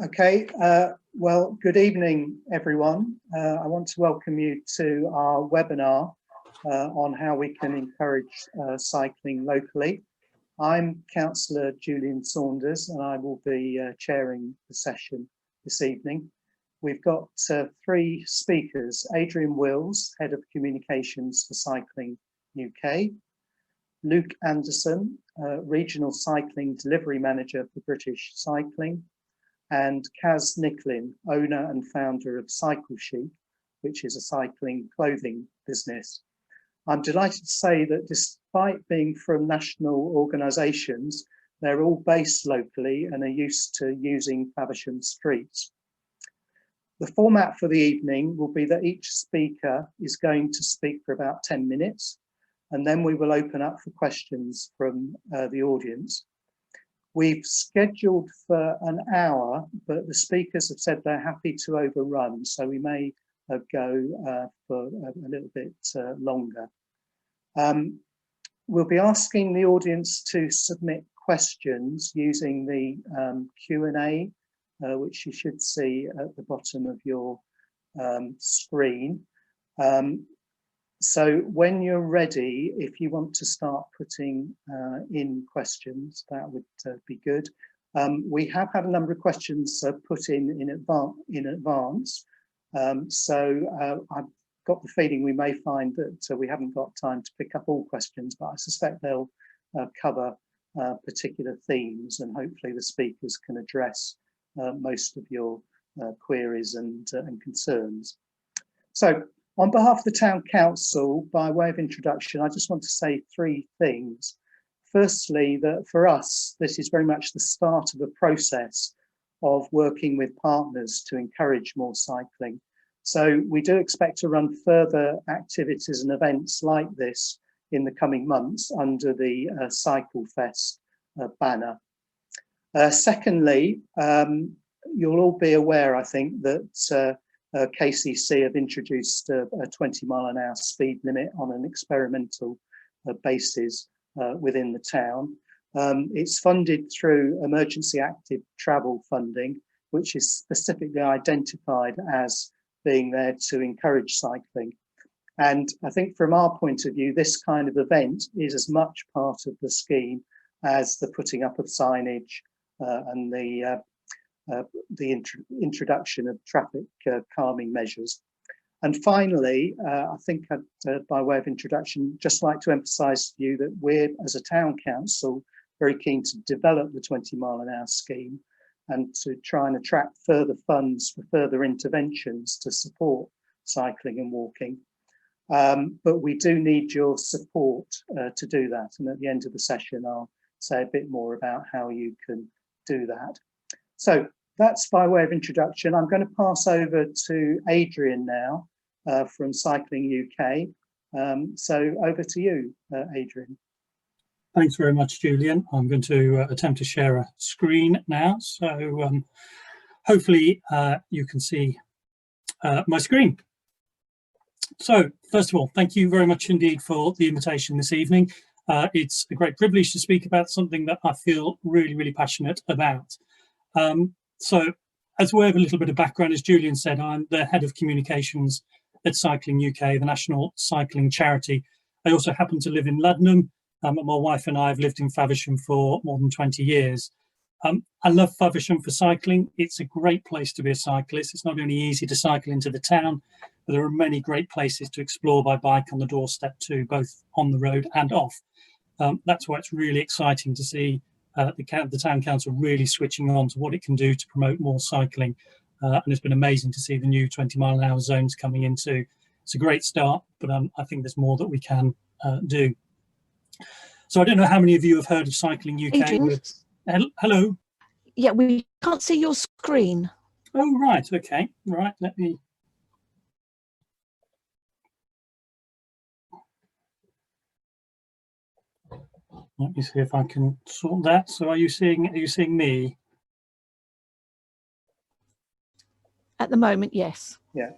Okay, well, good evening, everyone. I want to welcome you to our webinar on how we can encourage cycling locally. I'm Councillor Julian Saunders, and I will be chairing the session this evening. We've got three speakers: Adrian Wills, Head of Communications for Cycling UK, Luke Anderson, Regional Cycling Delivery Manager for British Cycling, and Kaz Nicklin, owner and founder of Chic, which is a cycling clothing business. I'm delighted to say that despite being from national organisations, they're all based locally and are used to using Faversham streets. The format for the evening will be that each speaker is going to speak for about 10 minutes, and then we will open up for questions from the audience. We've scheduled for an hour, but the speakers have said they're happy to overrun, so we may go for a little bit longer. We'll be asking the audience to submit questions using the Q&A, which you should see at the bottom of your screen. So when you're ready, if you want to start putting in questions, that would be good. We have had a number of questions put in advance. So I've got the feeling we may find that we haven't got time to pick up all questions, but I suspect they'll cover particular themes, and hopefully the speakers can address most of your queries and concerns. So, on behalf of the Town Council, by way of introduction, I just want to say three things. Firstly, that for us, this is very much the start of a process of working with partners to encourage more cycling. So we do expect to run further activities and events like this in the coming months under the Cycle Fest banner. Secondly, you'll all be aware, I think, that KCC have introduced a 20-mile-an-hour speed limit on an experimental basis within the town. It's funded through emergency active travel funding, which is specifically identified as being there to encourage cycling. And I think from our point of view, this kind of event is as much part of the scheme as the putting up of signage and the introduction of traffic calming measures. And finally, I think by way of introduction, just like to emphasise to you that we're, as a town council, very keen to develop the 20-mile-an-hour scheme and to try and attract further funds for further interventions to support cycling and walking. But we do need your support to do that. And at the end of the session, I'll say a bit more about how you can do that. So that's by way of introduction. I'm going to pass over to Adrian now from Cycling UK. So over to you, Adrian. Thanks very much, Julian. I'm going to attempt to share a screen now. So hopefully you can see my screen. So first of all, thank you very much indeed for the invitation this evening. It's a great privilege to speak about something that I feel really, really passionate about. So as a way of a little bit of background, as Julian said, I'm the head of communications at Cycling UK, the national cycling charity. I also happen to live in Luddenham. My wife and I have lived in Faversham for more than 20 years. I love Faversham for cycling. It's a great place to be a cyclist. It's not only easy to cycle into the town, but there are many great places to explore by bike on the doorstep too, both on the road and off. That's why it's really exciting to see the Town Council really switching on to what it can do to promote more cycling. And it's been amazing to see the new 20-mile-an-hour zones coming in too. It's a great start, but I think there's more that we can do. So I don't know how many of you have heard of Cycling UK. Adrian? Hello. Yeah, we can't see your screen. Oh, right. Okay. Right. Let me see if I can sort that. So are you seeing me? At the moment, yes. Yeah,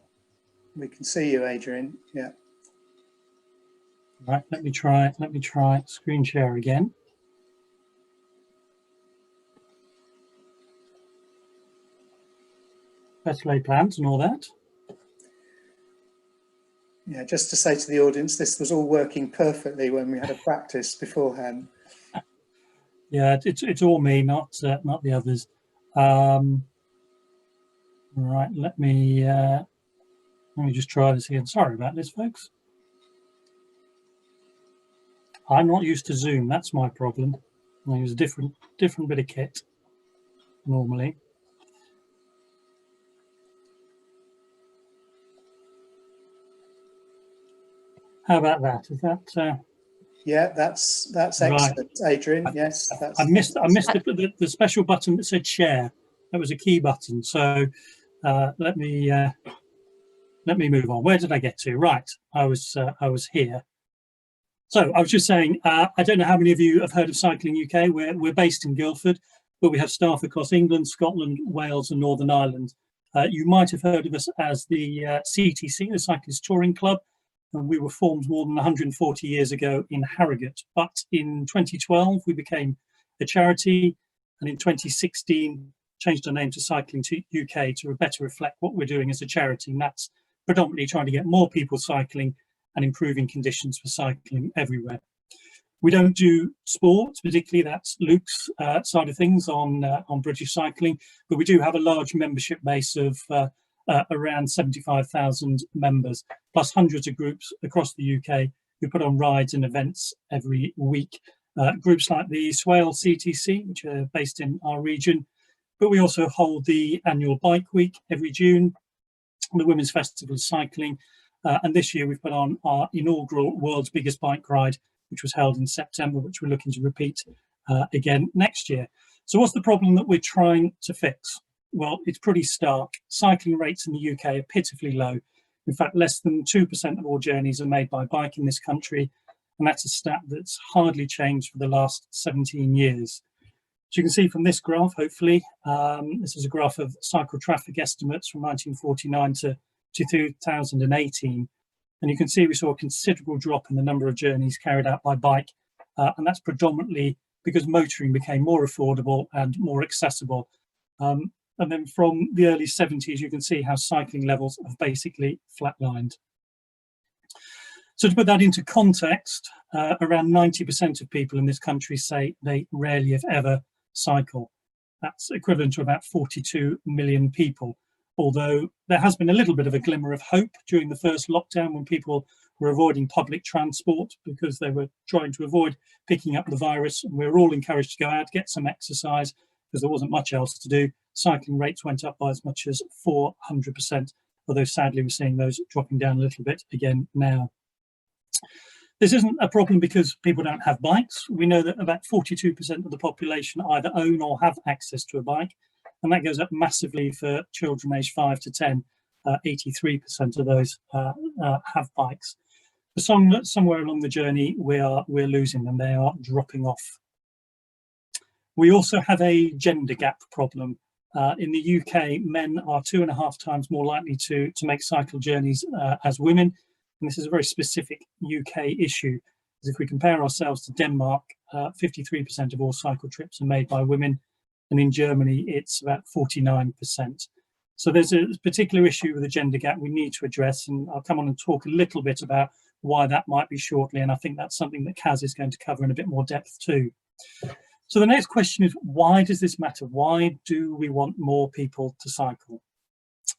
we can see you, Adrian. Yeah. Right, let me try screen share again. Let's lay plans and all that. Yeah, just to say to the audience, this was all working perfectly when we had a practice beforehand. Yeah, it's all me, not the others. Right, let me just try this again. Sorry about this, folks. I'm not used to Zoom. That's my problem. I use a different bit of kit normally. How about that? Is that? Yeah, that's excellent, right. Adrian. Yes, that's. I missed the special button that said share. That was a key button. So let me move on. Where did I get to? Right, I was here. So I was just saying, I don't know how many of you have heard of Cycling UK. We're based in Guildford, but we have staff across England, Scotland, Wales and Northern Ireland. You might have heard of us as the CTC, the Cyclist Touring Club, and we were formed more than 140 years ago in Harrogate. But in 2012, we became a charity, and in 2016, changed our name to Cycling UK to better reflect what we're doing as a charity. And that's predominantly trying to get more people cycling and improving conditions for cycling everywhere. We don't do sports, particularly that's Luke's side of things on British cycling, but we do have a large membership base of around 75,000 members, plus hundreds of groups across the UK who put on rides and events every week. Groups like the Swale CTC, which are based in our region, but we also hold the annual Bike Week every June, the Women's Festival of Cycling, and this year we've put on our inaugural World's Biggest Bike Ride, which was held in September, which we're looking to repeat again next year. So what's the problem that we're trying to fix? Well, it's pretty stark. Cycling rates in the UK are pitifully low. In fact, less than 2% of all journeys are made by bike in this country, and that's a stat that's hardly changed for the last 17 years. So you can see from this graph, hopefully, this is a graph of cycle traffic estimates from 1949 to 2018. And you can see we saw a considerable drop in the number of journeys carried out by bike. And that's predominantly because motoring became more affordable and more accessible. And then from the early 70s, you can see how cycling levels have basically flatlined. So to put that into context, around 90% of people in this country say they rarely, if ever, cycle. That's equivalent to about 42 million people. Although there has been a little bit of a glimmer of hope during the first lockdown when people were avoiding public transport because they were trying to avoid picking up the virus. And we were all encouraged to go out, get some exercise because there wasn't much else to do. Cycling rates went up by as much as 400%, although sadly we're seeing those dropping down a little bit again now. This isn't a problem because people don't have bikes. We know that about 42% of the population either own or have access to a bike. And that goes up massively for children aged 5 to 10. 83% of those have bikes. But somewhere along the journey, we're losing them. They are dropping off. We also have a gender gap problem. In the UK, men are 2.5 times more likely to make cycle journeys as women. And this is a very specific UK issue. Because if we compare ourselves to Denmark, 53% of all cycle trips are made by women. And in Germany, it's about 49%. So there's a particular issue with the gender gap we need to address, and I'll come on and talk a little bit about why that might be shortly, and I think that's something that Kaz is going to cover in a bit more depth too. So the next question is, why does this matter? Why do we want more people to cycle?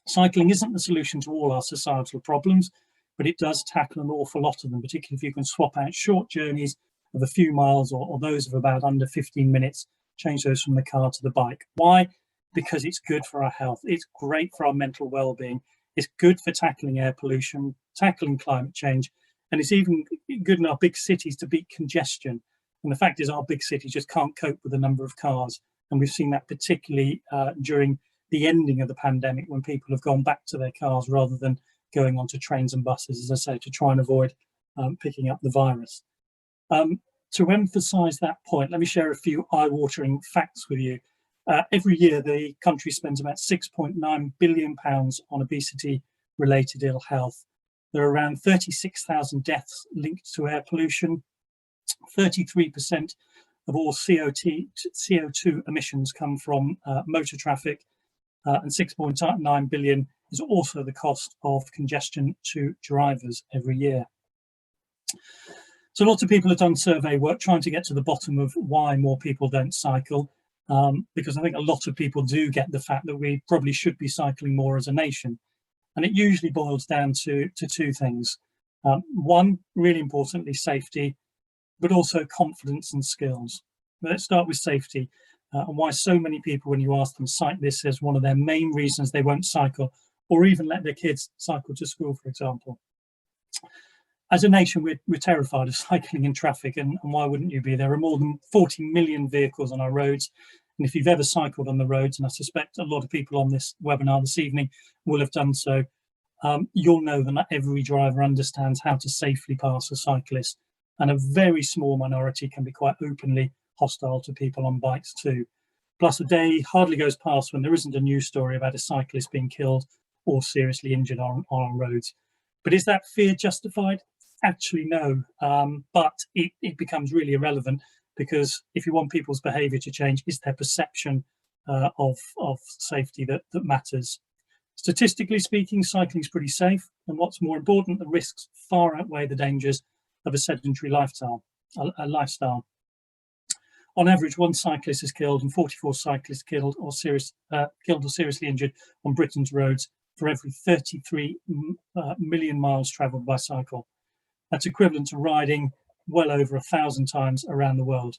Cycling isn't the solution to all our societal problems, but it does tackle an awful lot of them, particularly if you can swap out short journeys of a few miles or those of about under 15 minutes, change those from the car to the bike. Why? Because it's good for our health. It's great for our mental well-being. It's good for tackling air pollution, tackling climate change, and it's even good in our big cities to beat congestion. And the fact is our big cities just can't cope with the number of cars. And we've seen that particularly during the ending of the pandemic when people have gone back to their cars rather than going onto trains and buses, as I say, to try and avoid picking up the virus. To emphasise that point, let me share a few eye-watering facts with you. Every year, the country spends about £6.9 billion on obesity-related ill health. There are around 36,000 deaths linked to air pollution. 33% of all CO2 emissions come from motor traffic. and 6.9 billion is also the cost of congestion to drivers every year. So lots of people have done survey work trying to get to the bottom of why more people don't cycle, because I think a lot of people do get the fact that we probably should be cycling more as a nation. And it usually boils down to two things. One, really importantly, safety, but also confidence and skills. Let's start with safety, and why so many people, when you ask them, cite this as one of their main reasons they won't cycle, or even let their kids cycle to school, for example. As a nation, we're terrified of cycling in traffic, and why wouldn't you be? There are more than 40 million vehicles on our roads, and if you've ever cycled on the roads, and I suspect a lot of people on this webinar this evening will have done so, you'll know that not every driver understands how to safely pass a cyclist, and a very small minority can be quite openly hostile to people on bikes too. Plus, a day hardly goes past when there isn't a news story about a cyclist being killed or seriously injured on our roads. But is that fear justified? Actually, no, but it becomes really irrelevant, because if you want people's behaviour to change, it's their perception of safety that matters. Statistically speaking, cycling is pretty safe, and what's more important, the risks far outweigh the dangers of a sedentary lifestyle. On average, one cyclist is killed and 44 cyclists killed or seriously injured on Britain's roads for every 33 million miles travelled by cycle. That's equivalent to riding well over 1,000 times around the world.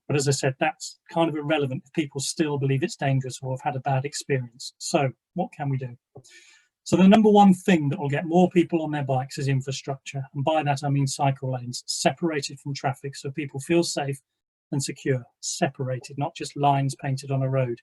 But as I said, that's kind of irrelevant if people still believe it's dangerous or have had a bad experience. So what can we do? So the number one thing that will get more people on their bikes is infrastructure. And by that, I mean cycle lanes separated from traffic so people feel safe and secure, separated, not just lines painted on a road.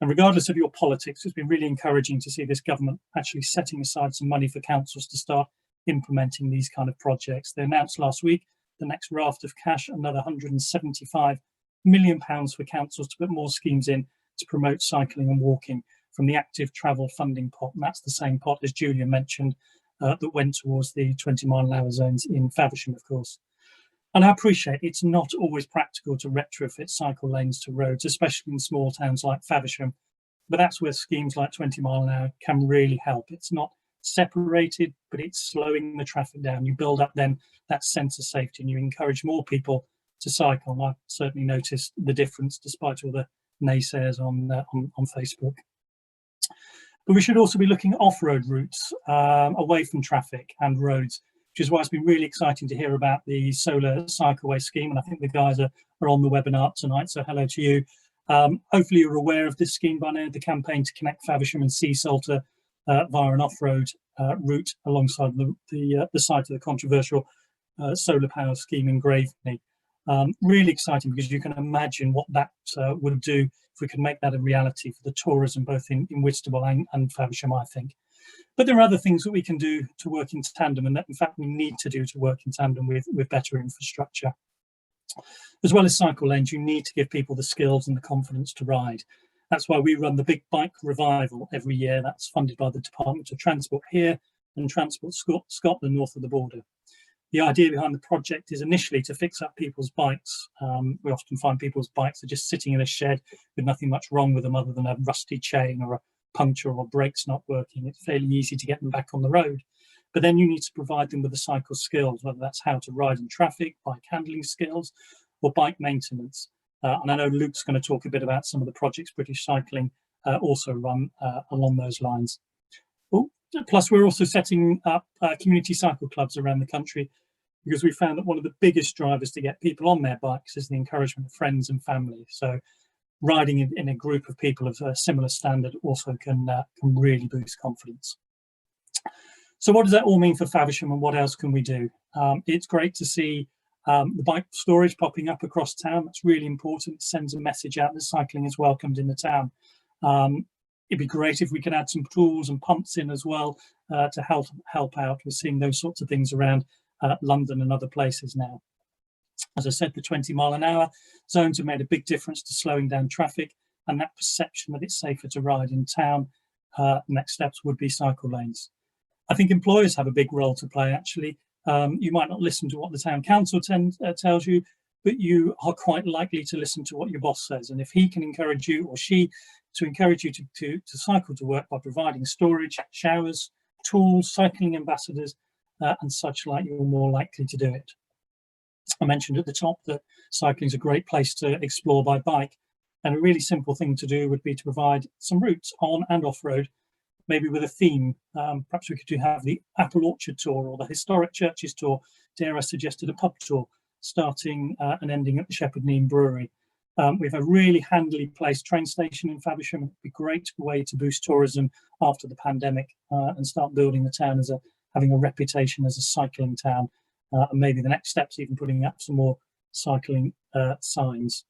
And regardless of your politics, it's been really encouraging to see this government actually setting aside some money for councils to start implementing these kind of projects. They announced last week the next raft of cash, another £175 million for councils to put more schemes in to promote cycling and walking from the active travel funding pot. And that's the same pot, as Julian mentioned, that went towards the 20-mile-an-hour zones in Faversham, of course. And I appreciate it's not always practical to retrofit cycle lanes to roads, especially in small towns like Faversham, but that's where schemes like 20 mile an hour can really help. It's not separated, but it's slowing the traffic down. You build up then that sense of safety and you encourage more people to cycle. And I've certainly noticed the difference despite all the naysayers on Facebook. But we should also be looking at off-road routes away from traffic and roads, which is why it's been really exciting to hear about the solar cycleway scheme. And I think the guys are on the webinar tonight, so hello to you. Hopefully you're aware of this scheme by now, the campaign to connect Faversham and Sea Salter via an off-road route alongside the site of the controversial solar power scheme in Graveney. Really exciting, because you can imagine what that would do if we could make that a reality for the tourism, both in Whitstable and Faversham, I think. But there are other things that we can do to work in tandem, and that in fact we need to do to work in tandem with better infrastructure. As well as cycle lanes, you need to give people the skills and the confidence to ride. That's why we run the Big Bike Revival every year. That's funded by the Department of Transport here and Transport Scotland north of the border. The idea behind the project is initially to fix up people's bikes. We often find people's bikes are just sitting in a shed with nothing much wrong with them other than a rusty chain or a puncture or brakes not working. It's fairly easy to get them back on the road. But then you need to provide them with the cycle skills, whether that's how to ride in traffic, bike handling skills, or bike maintenance. And I know Luke's going to talk a bit about some of the projects British Cycling also run along those lines. Plus, we're also setting up community cycle clubs around the country, because we found that one of the biggest drivers to get people on their bikes is the encouragement of friends and family. So riding in a group of people of a similar standard also can really boost confidence. So what does that all mean for Faversham, and what else can we do? It's great to see the bike storage popping up across town. That's really important. It sends a message out that cycling is welcomed in the town. It'd be great if we could add some tools and pumps in as well to help out. We're seeing those sorts of things around London and other places now. As I said, the 20 mile an hour zones have made a big difference to slowing down traffic and that perception that it's safer to ride in town. Next steps would be cycle lanes. I think employers have a big role to play, actually. You might not listen to what the town council tells you, but you are quite likely to listen to what your boss says. And if he can encourage you, or she, to encourage you to cycle to work by providing storage, showers, tools, cycling ambassadors, and such like, you're more likely to do it. I mentioned at the top that cycling is a great place to explore by bike. And a really simple thing to do would be to provide some routes on and off-road, maybe with a theme. Perhaps we could have the Apple Orchard Tour or the Historic Churches Tour. Dare I suggested a pub tour, starting and ending at the Shepherd Neame Brewery. We have a really handily placed train station in Faversham. It'd be a great way to boost tourism after the pandemic and start building the town as having a reputation as a cycling town. And maybe the next step's even putting up some more cycling signs.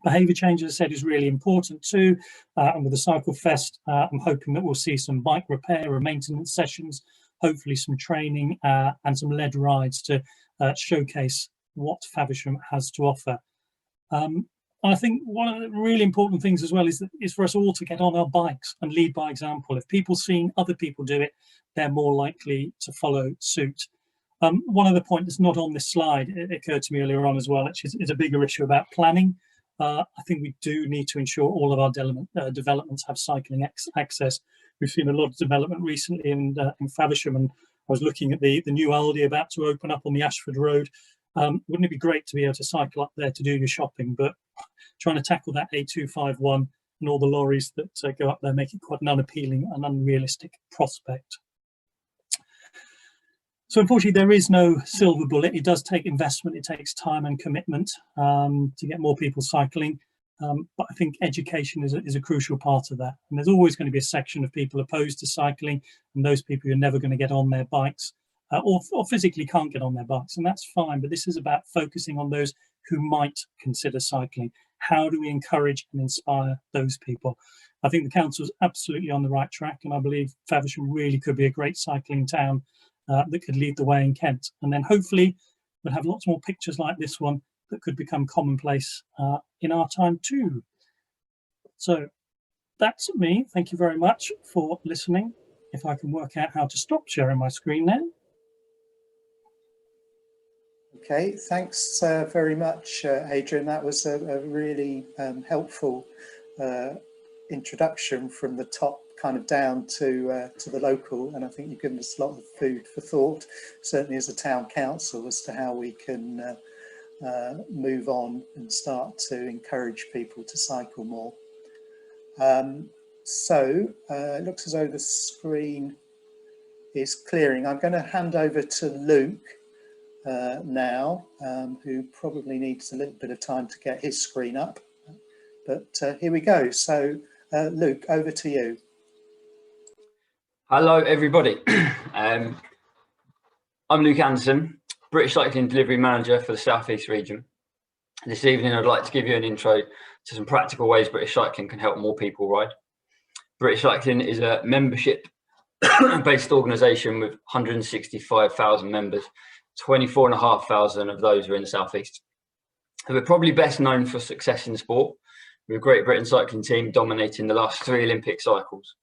Behaviour change, as I said, is really important too. And with the Cycle Fest, I'm hoping that we'll see some bike repair or maintenance sessions, hopefully some training and some led rides to showcase what Faversham has to offer. I think one of the really important things as well is for us all to get on our bikes and lead by example. If people seeing other people do it, they're more likely to follow suit. One other point that's not on this slide, it occurred to me earlier on as well, which is a bigger issue about planning. I think we do need to ensure all of our developments have cycling access. We've seen a lot of development recently in Faversham, and I was looking at the new Aldi about to open up on the Ashford Road. Wouldn't it be great to be able to cycle up there to do your shopping? But trying to tackle that A251 and all the lorries that go up there make it quite an unappealing and unrealistic prospect. So unfortunately, there is no silver bullet. It does take investment. It takes time and commitment to get more people cycling. But I think education is a crucial part of that. And there's always going to be a section of people opposed to cycling, and those people who are never going to get on their bikes or physically can't get on their bikes. And that's fine. But this is about focusing on those who might consider cycling. How do we encourage and inspire those people? I think the council's absolutely on the right track. And I believe Faversham really could be a great cycling town that could lead the way in Kent. And then hopefully we'll have lots more pictures like this one that could become commonplace in our time too. So that's me. Thank you very much for listening. If I can work out how to stop sharing my screen now. Okay, thanks very much, Adrian. That was a really helpful introduction from the top kind of down to the local, and I think you've given us a lot of food for thought, certainly as a town council, as to how we can move on and start to encourage people to cycle more. So it looks as though the screen is clearing. I'm going to hand over to Luke now, who probably needs a little bit of time to get his screen up, but here we go. So Luke, over to you. Hello everybody, I'm Luke Anderson, British Cycling Delivery Manager for the South East region. This evening I'd like to give you an intro to some practical ways British Cycling can help more people ride. British Cycling is a membership based organisation with 165,000 members, 24,500 of those are in the South East. We're probably best known for success in sport, with Great Britain cycling team dominating the last 3 Olympic cycles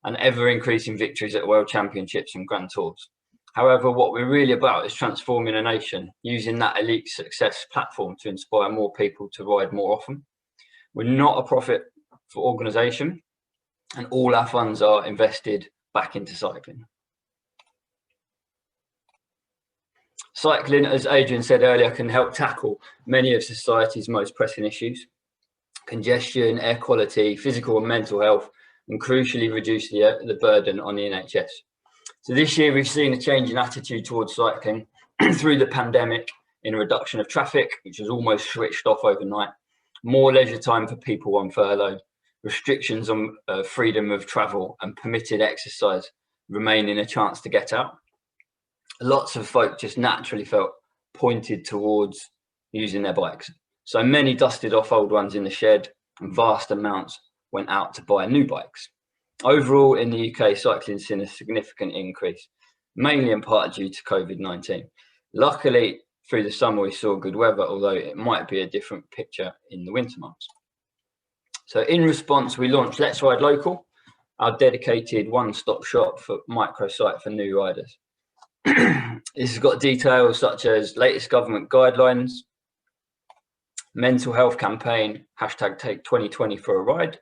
and ever-increasing victories at World Championships and Grand Tours. However, what we're really about is transforming a nation, using that elite success platform to inspire more people to ride more often. We're not a profit for organisation, and all our funds are invested back into cycling. Cycling, as Adrian said earlier, can help tackle many of society's most pressing issues: congestion, air quality, physical and mental health, and crucially reduce the burden on the NHS. So this year we've seen a change in attitude towards cycling through the pandemic, in a reduction of traffic, which was almost switched off overnight, more leisure time for people on furlough, restrictions on freedom of travel, and permitted exercise remaining a chance to get out. Lots of folk just naturally felt pointed towards using their bikes. So many dusted off old ones in the shed, and vast amounts went out to buy new bikes. Overall, in the UK, cycling's seen a significant increase, mainly in part due to COVID-19. Luckily, through the summer, we saw good weather, although it might be a different picture in the winter months. So in response, we launched Let's Ride Local, our dedicated one-stop shop for microsite for new riders. This has got details such as latest government guidelines, mental health campaign, hashtag take 2020 for a ride,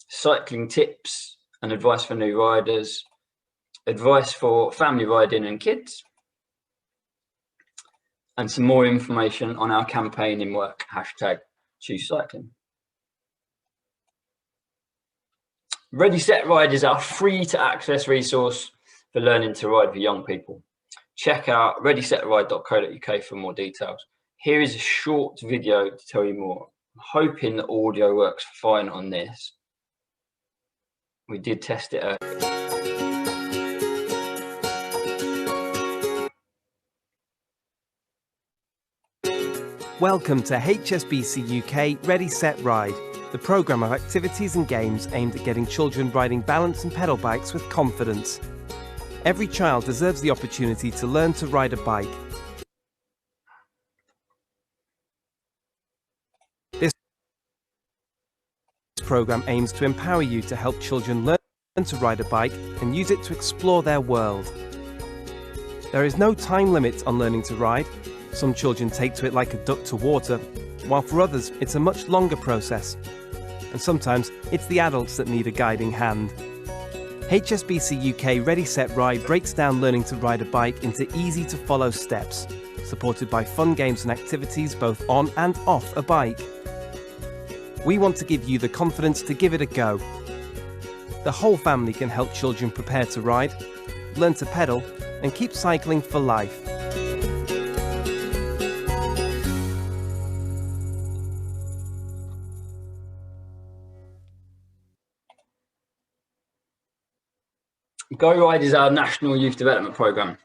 cycling tips and advice for new riders, advice for family riding and kids, and some more information on our campaign in work, hashtag choose cycling. Ready Set Ride is our free to access resource for learning to ride for young people. Check out readysetride.co.uk for more details. Here is a short video to tell you more. I'm hoping the audio works fine on this. We did test it earlier. Welcome to HSBC UK Ready Set Ride, the programme of activities and games aimed at getting children riding balance and pedal bikes with confidence. Every child deserves the opportunity to learn to ride a bike. This programme aims to empower you to help children learn to ride a bike and use it to explore their world. There is no time limit on learning to ride. Some children take to it like a duck to water, while for others it's a much longer process. And sometimes it's the adults that need a guiding hand. HSBC UK Ready Set Ride breaks down learning to ride a bike into easy to follow steps, supported by fun games and activities both on and off a bike. We want to give you the confidence to give it a go. The whole family can help children prepare to ride, learn to pedal, and keep cycling for life. Go Ride is our national youth development programme.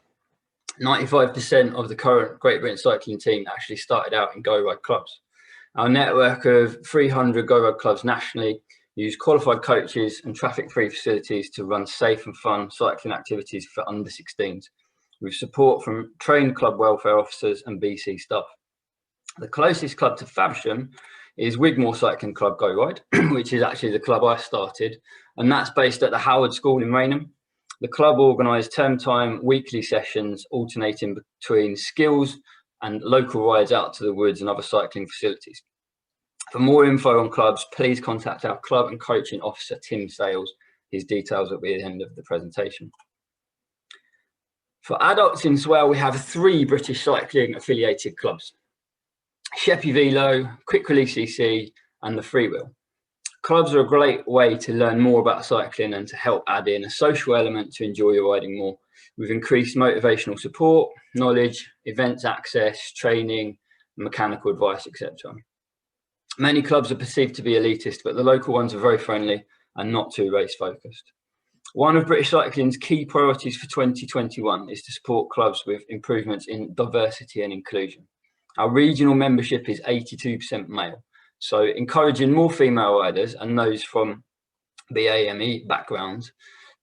95% of the current Great Britain cycling team actually started out in Go Ride clubs. Our network of 300 Go Ride clubs nationally use qualified coaches and traffic-free facilities to run safe and fun cycling activities for under 16s, with support from trained club welfare officers and BC staff. The closest club to Faversham is Wigmore Cycling Club Go Ride, which is actually the club I started, and that's based at the Howard School in Rainham. The club organise term-time weekly sessions alternating between skills and local rides out to the woods and other cycling facilities. For more info on clubs, please contact our club and coaching officer, Tim Sales. His details will be at the end of the presentation. For adults in Swale, we have 3 British cycling affiliated clubs: Sheppey Velo, Quick Release CC and the Freewheel. Clubs are a great way to learn more about cycling and to help add in a social element to enjoy your riding more, with increased motivational support, knowledge, events access, training, mechanical advice, etc. Many clubs are perceived to be elitist, but the local ones are very friendly and not too race focused. One of British cycling's key priorities for 2021 is to support clubs with improvements in diversity and inclusion. Our regional membership is 82% male. So encouraging more female riders and those from BAME backgrounds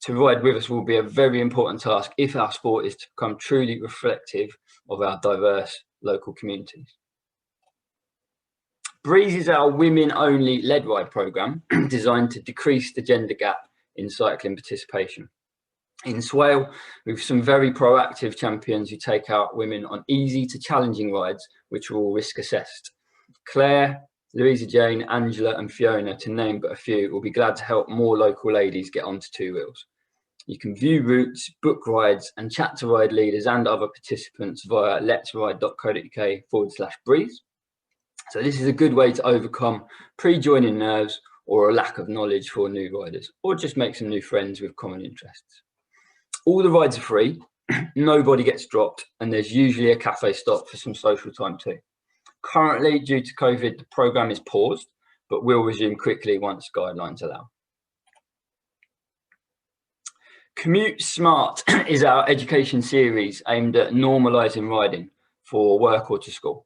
to ride with us will be a very important task if our sport is to become truly reflective of our diverse local communities. Breeze is our women-only lead ride programme designed to decrease the gender gap in cycling participation. In Swale, we have some very proactive champions who take out women on easy to challenging rides, which are all risk assessed. Claire, Louisa Jane, Angela and Fiona, to name but a few, will be glad to help more local ladies get onto 2 wheels. You can view routes, book rides and chat to ride leaders and other participants via letsride.co.uk/breeze. So this is a good way to overcome pre-joining nerves or a lack of knowledge for new riders, or just make some new friends with common interests. All the rides are free, nobody gets dropped, and there's usually a cafe stop for some social time too. Currently, due to COVID, the programme is paused, but will resume quickly once guidelines allow. Commute Smart is our education series aimed at normalising riding for work or to school.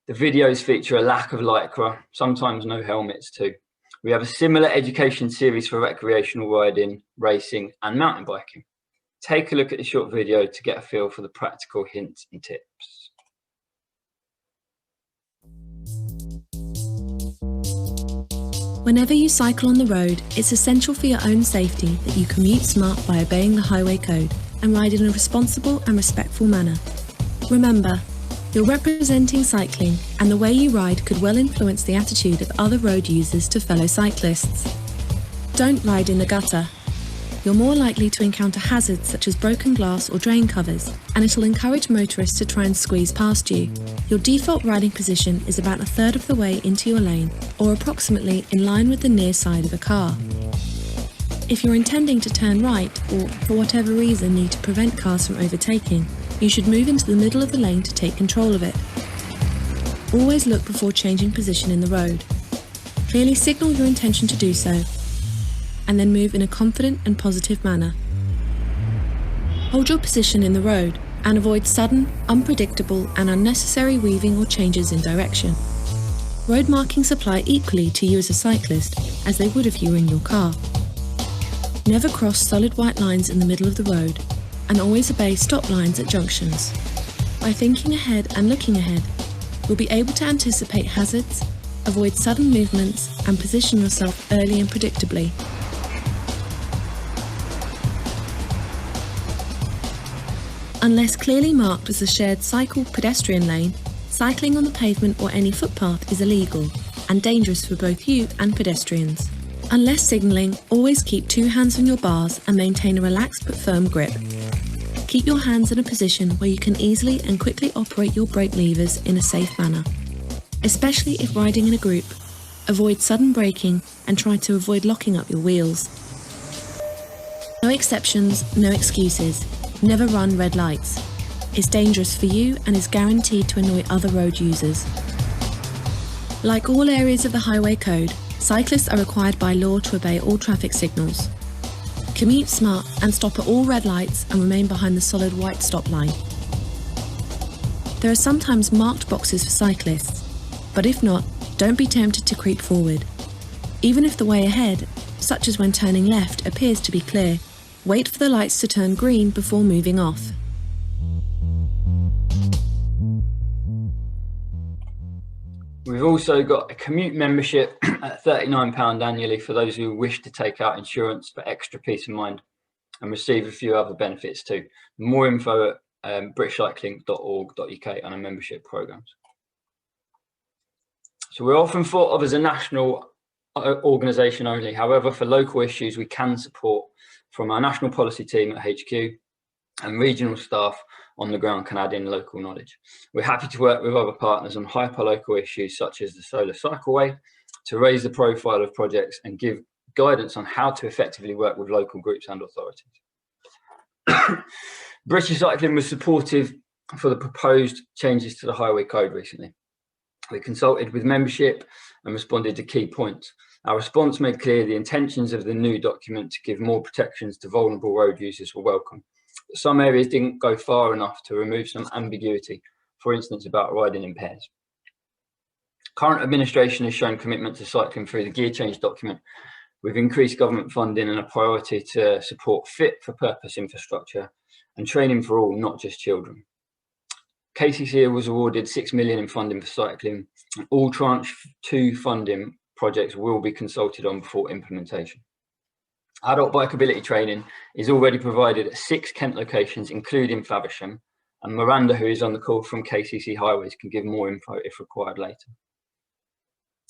The videos feature a lack of lycra, sometimes no helmets too. We have a similar education series for recreational riding, racing and mountain biking. Take a look at the short video to get a feel for the practical hints and tips. Whenever you cycle on the road, it's essential for your own safety that you commute smart by obeying the highway code and ride in a responsible and respectful manner. Remember, You're representing cycling, and the way you ride could well influence the attitude of other road users to fellow cyclists. Don't ride in the gutter. You're more likely to encounter hazards such as broken glass or drain covers, and it'll encourage motorists to try and squeeze past you. Your default riding position is about a third of the way into your lane, or approximately in line with the near side of a car. If you're intending to turn right, or for whatever reason need to prevent cars from overtaking, you should move into the middle of the lane to take control of it. Always look before changing position in the road. Clearly signal your intention to do so, and then move in a confident and positive manner. Hold your position in the road and avoid sudden, unpredictable and unnecessary weaving or changes in direction. Road markings apply equally to you as a cyclist as they would if you were in your car. Never cross solid white lines in the middle of the road, and always obey stop lines at junctions. By thinking ahead and looking ahead, you'll be able to anticipate hazards, avoid sudden movements, and position yourself early and predictably. Unless clearly marked as a shared cycle pedestrian lane, cycling on the pavement or any footpath is illegal and dangerous for both you and pedestrians. Unless signalling, always keep 2 hands on your bars and maintain a relaxed but firm grip. Keep your hands in a position where you can easily and quickly operate your brake levers in a safe manner. Especially if riding in a group, avoid sudden braking and try to avoid locking up your wheels. No exceptions, no excuses. Never run red lights. It's dangerous for you and is guaranteed to annoy other road users. Like all areas of the highway code, cyclists are required by law to obey all traffic signals. Commute smart and stop at all red lights and remain behind the solid white stop line. There are sometimes marked boxes for cyclists, but if not, don't be tempted to creep forward. Even if the way ahead, such as when turning left, appears to be clear, wait for the lights to turn green before moving off. We've also got a commute membership at £39 annually for those who wish to take out insurance for extra peace of mind and receive a few other benefits too. More info at britishcycling.org.uk on our membership programs. So we're often thought of as a national organisation only. However, for local issues, we can support from our national policy team at HQ and regional staff on the ground can add in local knowledge. We're happy to work with other partners on hyper-local issues such as the Solar Cycleway to raise the profile of projects and give guidance on how to effectively work with local groups and authorities. British Cycling was supportive for the proposed changes to the highway code recently. We consulted with membership and responded to key points. Our response made clear the intentions of the new document to give more protections to vulnerable road users were welcome. But some areas didn't go far enough to remove some ambiguity, for instance, about riding in pairs. Current administration has shown commitment to cycling through the gear change document, with increased government funding and a priority to support fit-for-purpose infrastructure and training for all, not just children. KCC was awarded £6 million in funding for cycling, and all Tranche 2 funding projects will be consulted on before implementation. Adult bikeability training is already provided at 6 Kent locations, including Faversham, and Miranda, who is on the call from KCC Highways, can give more info if required later.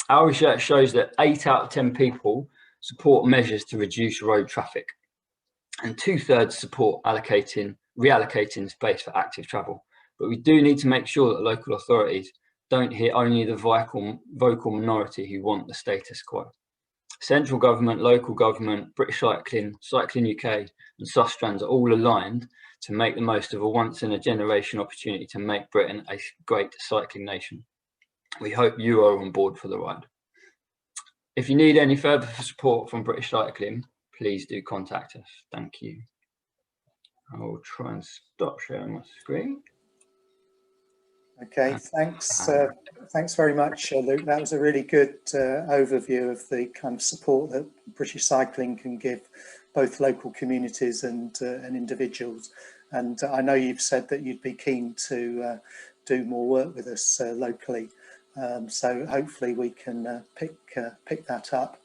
Our research shows that 8 out of 10 people support measures to reduce road traffic, and 2/3 support reallocating space for active travel. But we do need to make sure that local authorities don't hear only the vocal minority who want the status quo. Central government, local government, British Cycling, Cycling UK and Sustrans are all aligned to make the most of a once-in-a-generation opportunity to make Britain a great cycling nation. We hope you are on board for the ride. If you need any further support from British Cycling, please do contact us. Thank you. I will try and stop sharing my screen. Okay, thanks very much, Luke. That was a really good overview of the kind of support that British Cycling can give both local communities and individuals. And I know you've said that you'd be keen to do more work with us locally. So hopefully we can pick that up.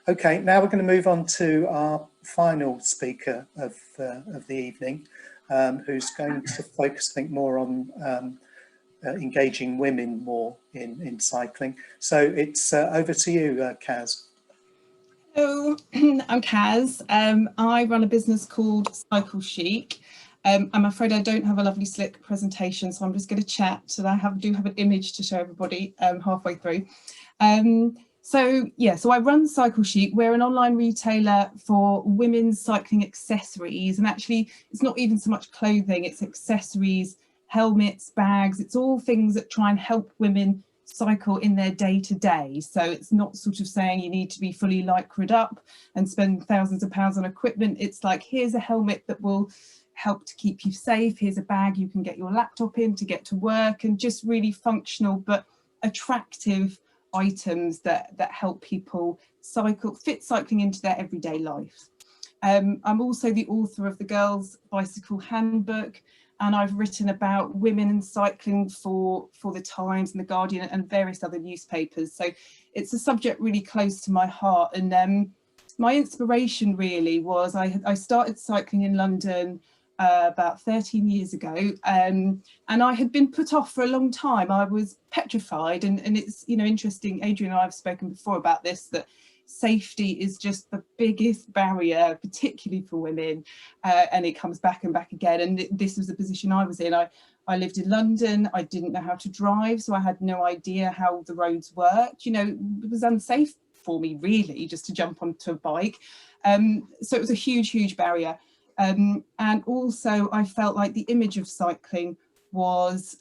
Okay, now we're going to move on to our final speaker of the evening, who's going to focus, I think, more on engaging women more in cycling. So it's over to you, Kaz. Hello, I'm Kaz. I run a business called Chic. I'm afraid I don't have a lovely slick presentation, so I'm just going to chat. And I do have an image to show everybody halfway through. So I run Chic. We're an online retailer for women's cycling accessories, and actually it's not even so much clothing, it's accessories, helmets, bags. It's all things that try and help women cycle in their day-to-day. So it's not sort of saying you need to be fully lycra'd up and spend thousands of pounds on equipment. It's like, here's a helmet that will help to keep you safe, here's a bag you can get your laptop in to get to work, and just really functional but attractive items that help people fit cycling into their everyday life. I'm also the author of the Girls Bicycle Handbook, and I've written about women and cycling for the Times and the Guardian and various other newspapers. So it's a subject really close to my heart. And my inspiration really was I started cycling in London about 13 years ago, and I had been put off for a long time. I was petrified, and it's, you know, interesting, Adrian and I have spoken before about this, that safety is just the biggest barrier, particularly for women, and it comes back and back again. And this was the position I was in. I lived in London, I didn't know how to drive, so I had no idea how the roads worked. You know, it was unsafe for me really just to jump onto a bike. So it was a huge barrier. And also I felt like the image of cycling was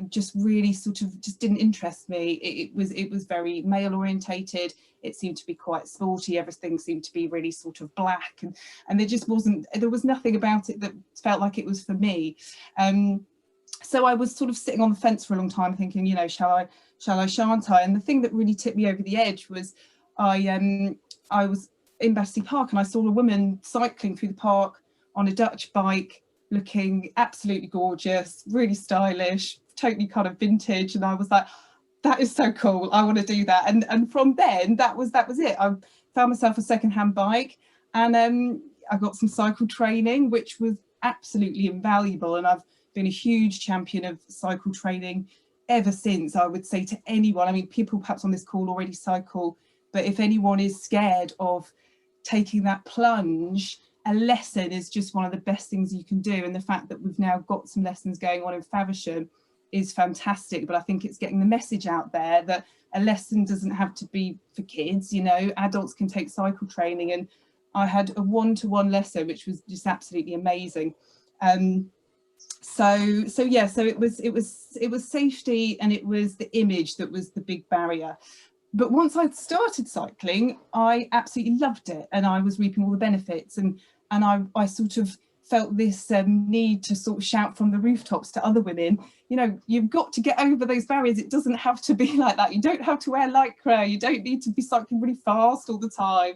just really sort of just didn't interest me. It was very male orientated. It seemed to be quite sporty. Everything seemed to be really sort of black, and there was nothing about it that felt like it was for me. So I was sort of sitting on the fence for a long time thinking, you know, shall I, shan't I? And the thing that really tipped me over the edge was I was in Battersea Park and I saw a woman cycling through the park on a Dutch bike, looking absolutely gorgeous, really stylish, totally kind of vintage. And I was like, that is so cool, I want to do that. And from then, that was it. I found myself a second-hand bike, and I got some cycle training, which was absolutely invaluable. And I've been a huge champion of cycle training ever since. I would say to anyone, I mean, people perhaps on this call already cycle, but if anyone is scared of taking that plunge, a lesson is just one of the best things you can do. And the fact that we've now got some lessons going on in Faversham is fantastic. But I think it's getting the message out there that a lesson doesn't have to be for kids, you know, adults can take cycle training. And I had a one-to-one lesson, which was just absolutely amazing. So it was safety, and it was the image that was the big barrier. But once I'd started cycling, I absolutely loved it, and I was reaping all the benefits. And I sort of felt this need to sort of shout from the rooftops to other women, you know, you've got to get over those barriers. It doesn't have to be like that. You don't have to wear lycra. You don't need to be cycling really fast all the time.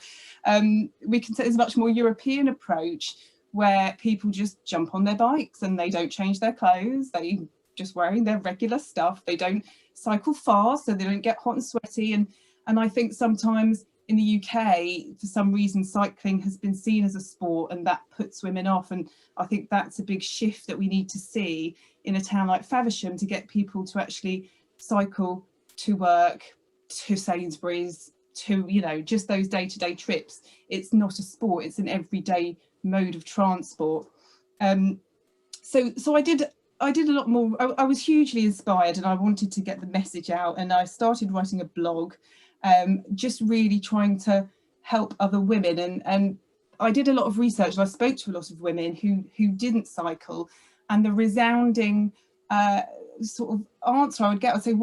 We can take this much more European approach, where people just jump on their bikes and they don't change their clothes. They just wearing their regular stuff. They don't cycle fast, so they don't get hot and sweaty. And I think sometimes in the UK, for some reason, cycling has been seen as a sport, and that puts women off. And I think that's a big shift that we need to see in a town like Faversham, to get people to actually cycle to work, to Sainsbury's, to, you know, just those day-to-day trips. It's not a sport, it's an everyday mode of transport. So I did a lot more. I was hugely inspired, and I wanted to get the message out, and I started writing a blog, just really trying to help other women. And I did a lot of research, and I spoke to a lot of women who didn't cycle, and the resounding sort of answer I would get, I'd say,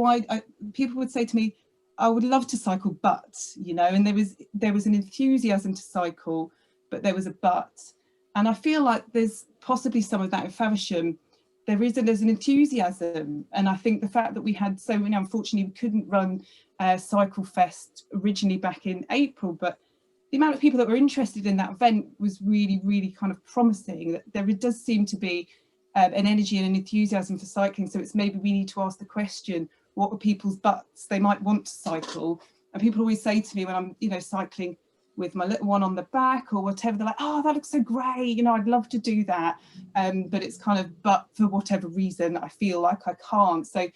people would say to me, I would love to cycle, but, you know, and there was an enthusiasm to cycle, but there was a but. And I feel like there's possibly some of that in Faversham. There's an enthusiasm, and I think the fact that we had so many, unfortunately we couldn't run Cycle Fest originally back in April, but the amount of people that were interested in that event was really, really kind of promising. That there does seem to be an energy and an enthusiasm for cycling. So it's maybe we need to ask the question, what are people's buts? They might want to cycle, and people always say to me when I'm, you know, cycling with my little one on the back or whatever, they're like, oh, that looks so great, you know, I'd love to do that, but it's kind of, but for whatever reason I feel like I can't. So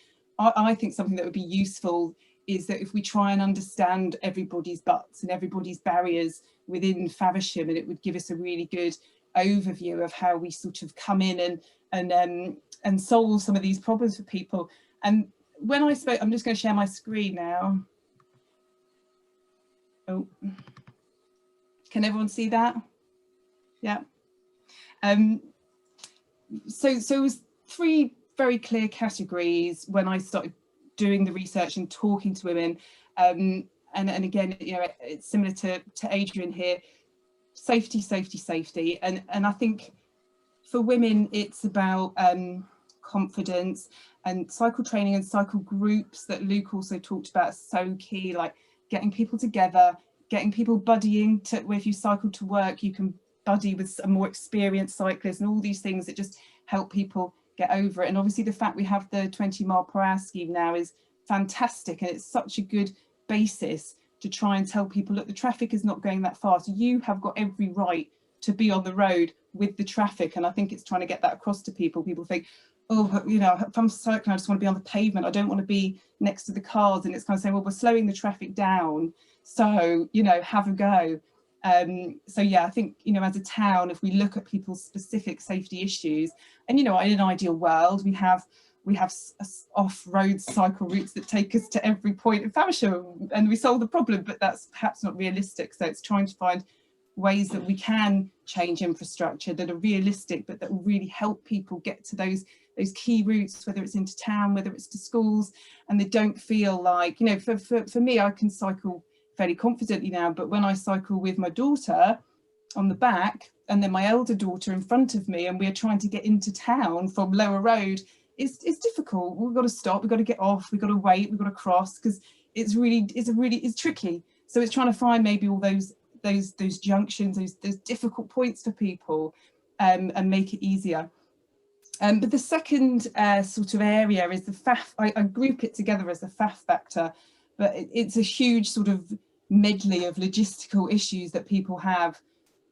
I think something that would be useful is that if we try and understand everybody's butts and everybody's barriers within Faversham, and it would give us a really good overview of how we sort of come in and solve some of these problems for people. And when I spoke, I'm just going to share my screen now. Oh, can everyone see that? Yeah. So it was 3 very clear categories when I started doing the research and talking to women. And again, you know, it's similar to Adrian here. Safety, safety, safety. And I think for women, it's about confidence, and cycle training and cycle groups that Luke also talked about are so key, like getting people together, getting people buddying to where if you cycle to work, you can buddy with a more experienced cyclist, and all these things that just help people get over it. And obviously the fact we have the 20-mile-per-hour scheme now is fantastic, and it's such a good basis to try and tell people, look, the traffic is not going that fast. You have got every right to be on the road with the traffic. And I think it's trying to get that across to people. People think, oh, you know, if I'm cycling, I just want to be on the pavement. I don't want to be next to the cars. And it's kind of saying, well, we're slowing the traffic down. So, you know, have a go. So yeah, I think, you know, as a town, if we look at people's specific safety issues, and, you know, in an ideal world, we have off-road cycle routes that take us to every point in Faversham and we solve the problem, but that's perhaps not realistic. So it's trying to find ways that we can change infrastructure that are realistic, but that will really help people get to those key routes, whether it's into town, whether it's to schools, and they don't feel like, you know, for me, I can cycle fairly confidently now, but when I cycle with my daughter on the back and then my elder daughter in front of me, and we're trying to get into town from Lower Road, it's difficult. We've got to stop, we've got to get off, we've got to wait, we've got to cross, because it's tricky. So it's trying to find maybe all those junctions, those difficult points for people, and make it easier. But the second sort of area is the FAF. I group it together as the FAF factor, but it's a huge sort of medley of logistical issues that people have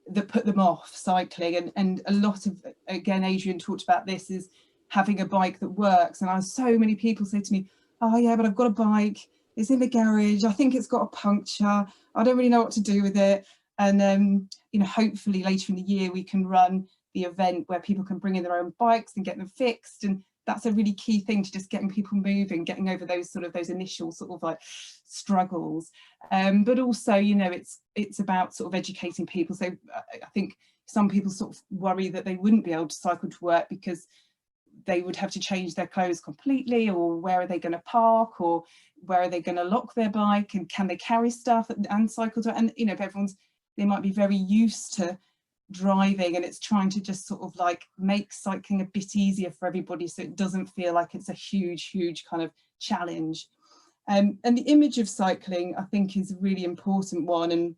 that put them off cycling, and a lot of, again, Adrian talked about this, is having a bike that works. And I have so many people say to me, oh yeah, but I've got a bike, it's in the garage, I think it's got a puncture, I don't really know what to do with it. And you know, hopefully later in the year we can run the event where people can bring in their own bikes and get them fixed, and that's a really key thing to just getting people moving, getting over those initial sort of like struggles. But also, you know, it's about sort of educating people. So I think some people sort of worry that they wouldn't be able to cycle to work because they would have to change their clothes completely, or where are they going to park, or where are they going to lock their bike, and can they carry stuff and cycle to, and you know, they might be very used to driving, and it's trying to just sort of like make cycling a bit easier for everybody, so it doesn't feel like it's a huge kind of challenge. And the image of cycling, I think, is a really important one, and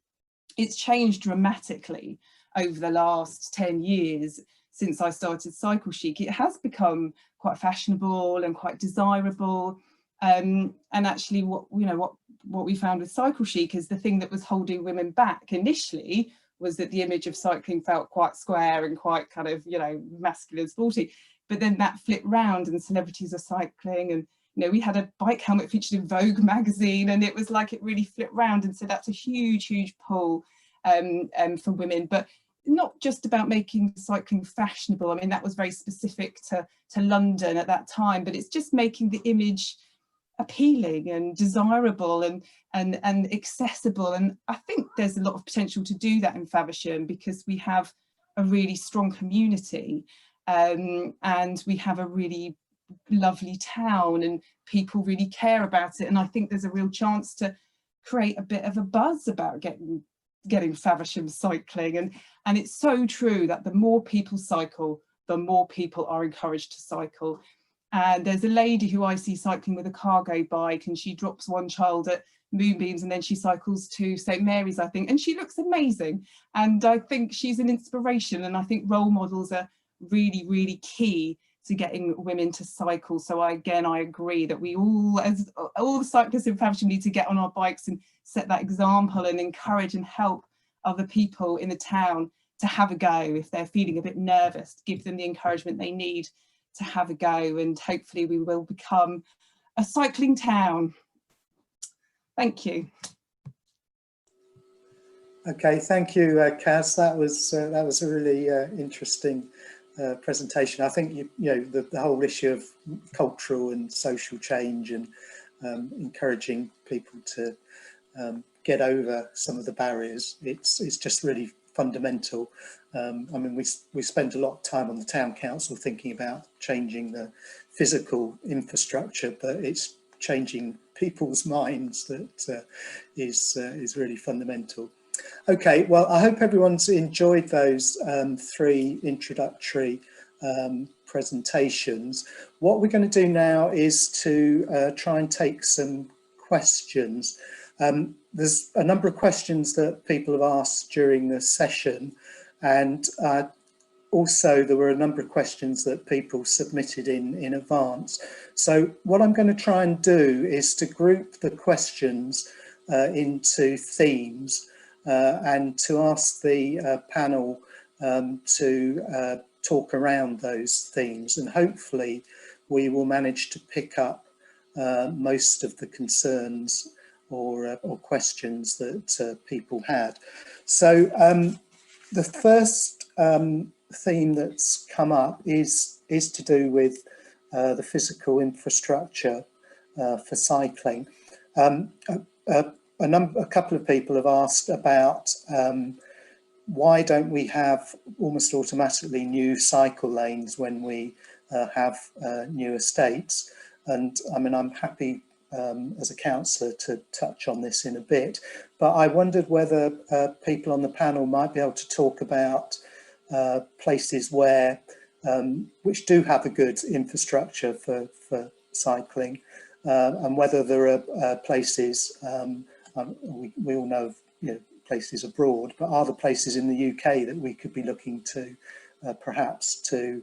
it's changed dramatically over the last 10 years since I started Cycle Chic. It has become quite fashionable and quite desirable, and actually what we found with Cycle Chic is the thing that was holding women back initially was that the image of cycling felt quite square and quite kind of, you know, masculine, sporty. But then that flipped round and celebrities are cycling, and you know, we had a bike helmet featured in Vogue magazine, and it was like it really flipped round. And so that's a huge pull for women, but not just about making cycling fashionable. I mean, that was very specific to London at that time, but it's just making the image appealing and desirable and accessible. And I think there's a lot of potential to do that in Faversham, because we have a really strong community, and we have a really lovely town, and people really care about it. And I think there's a real chance to create a bit of a buzz about getting Faversham cycling. And it's so true that the more people cycle, the more people are encouraged to cycle. And there's a lady who I see cycling with a cargo bike, and she drops one child at Moonbeams and then she cycles to St Mary's, I think, and she looks amazing. And I think she's an inspiration, and I think role models are really key to getting women to cycle. So I agree that we all, as all the cyclists in Faversham, need to get on our bikes and set that example and encourage and help other people in the town to have a go. If they're feeling a bit nervous, give them the encouragement they need to have a go, and hopefully we will become a cycling town. Thank you. Okay, thank you, Kaz. That was a really interesting presentation. I think you know the whole issue of cultural and social change and encouraging people to get over some of the barriers. It's just really fundamental. I mean, we spend a lot of time on the town council thinking about changing the physical infrastructure, but it's changing people's minds that is really fundamental. Okay, well, I hope everyone's enjoyed those 3 introductory presentations. What we're going to do now is to try and take some questions. There's a number of questions that people have asked during the session, and also there were a number of questions that people submitted in advance. So what I'm going to try and do is to group the questions into themes and to ask the panel to talk around those themes, and hopefully we will manage to pick up most of the concerns or questions that people had. So the first theme that's come up is to do with the physical infrastructure for cycling. A couple of people have asked about why don't we have almost automatically new cycle lanes when we have new estates, and I mean, I'm happy as a councillor to touch on this in a bit, but I wondered whether people on the panel might be able to talk about places where which do have a good infrastructure for cycling, and whether there are places, we all know, you know, places abroad, but are there places in the UK that we could be looking to perhaps to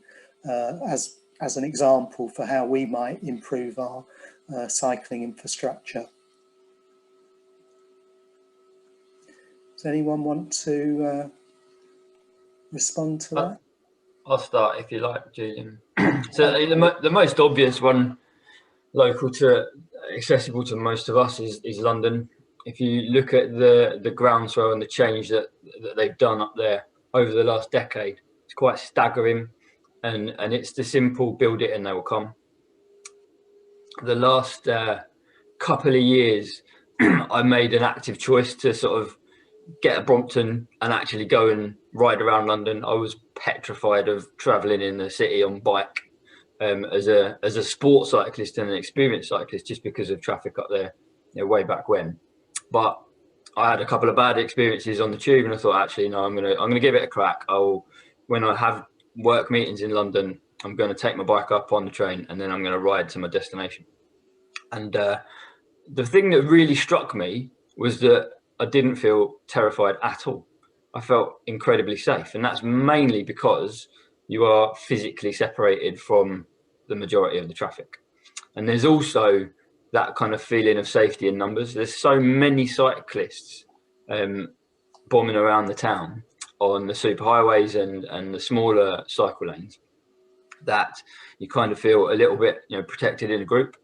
as an example for how we might improve our cycling infrastructure? Does anyone want to respond to that? I'll start if you like, Julian. So the most obvious one, local to accessible to most of us, is London. If you look at the groundswell and the change that they've done up there over the last decade, it's quite staggering, and it's the simple build it and they will come. The last couple of years, I made an active choice to sort of get a Brompton and actually go and ride around London. I was petrified of travelling in the city on bike as a sport cyclist and an experienced cyclist, just because of traffic up there, you know, way back when. But I had a couple of bad experiences on the tube, and I thought, actually, no, I'm gonna give it a crack. When I have work meetings in London, I'm going to take my bike up on the train, and then I'm going to ride to my destination. And the thing that really struck me was that I didn't feel terrified at all. I felt incredibly safe, and that's mainly because you are physically separated from the majority of the traffic. And there's also that kind of feeling of safety in numbers. There's so many cyclists bombing around the town on the superhighways and the smaller cycle lanes that you kind of feel a little bit, you know, protected in a group.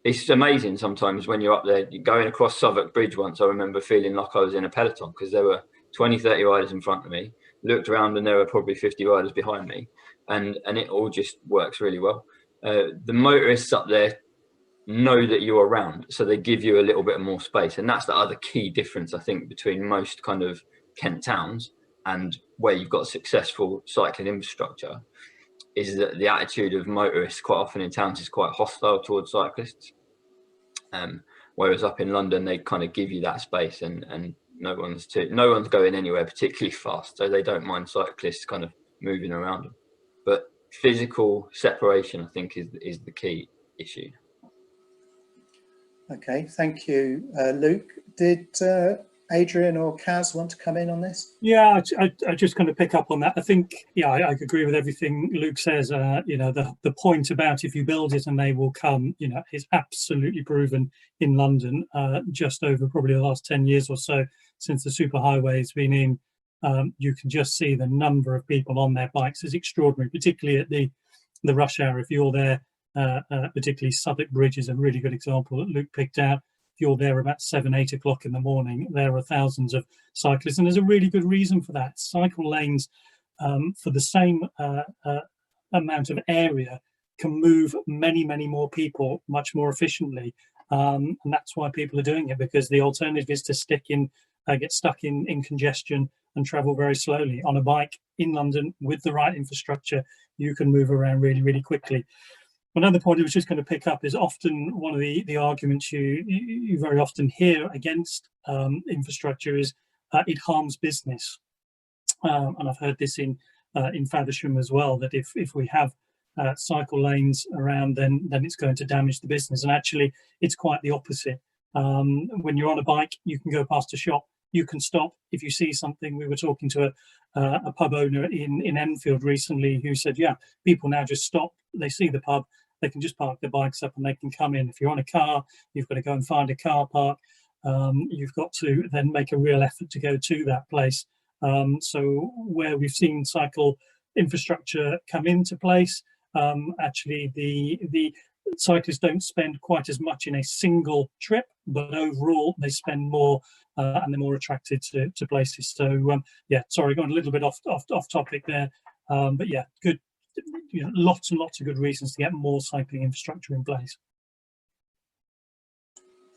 It's amazing sometimes when you're up there, you're going across Southwark Bridge once. I remember feeling like I was in a peloton because there were 20, 30 riders in front of me, looked around and there were probably 50 riders behind me, and it all just works really well. The motorists up there know that you're around, so they give you a little bit more space, and that's the other key difference, I think, between most kind of Kent towns and where you've got successful cycling infrastructure, is that the attitude of motorists quite often in towns is quite hostile towards cyclists, whereas up in London they kind of give you that space, and no one's going anywhere particularly fast, so they don't mind cyclists kind of moving around them. But physical separation, I think, is the key issue. Okay, thank you, Luke. Did Adrian or Kaz want to come in on this? Yeah, I just kind of pick up on that. I think, yeah, I agree with everything Luke says. You know, the point about if you build it and they will come, you know, is absolutely proven in London. Just over probably the last 10 years or so since the superhighway has been in, you can just see the number of people on their bikes is extraordinary, particularly at the rush hour. If you're there particularly Southwark Bridge is a really good example that Luke picked out. If you're there about 7, 8 o'clock in the morning, there are thousands of cyclists, and there's a really good reason for that. Cycle lanes for the same amount of area can move many, many more people much more efficiently. And that's why people are doing it, because the alternative is to get stuck in congestion and travel very slowly. On a bike in London with the right infrastructure, you can move around really, really quickly. Another point I was just going to pick up is often one of the arguments you very often hear against infrastructure is it harms business. And I've heard this in Faversham as well, that if we have cycle lanes around, then it's going to damage the business. And actually, it's quite the opposite. When you're on a bike, you can go past a shop, you can stop if you see something. We were talking to a pub owner in Enfield recently who said, yeah, people now just stop, they see the pub, they can just park their bikes up and they can come in. If you're on a car, you've got to go and find a car park. You've got to then make a real effort to go to that place. So where we've seen cycle infrastructure come into place, actually the cyclists don't spend quite as much in a single trip, but overall they spend more and they're more attracted to places. So yeah, sorry, going a little bit off topic there, but yeah, good, lots and lots of good reasons to get more cycling infrastructure in place.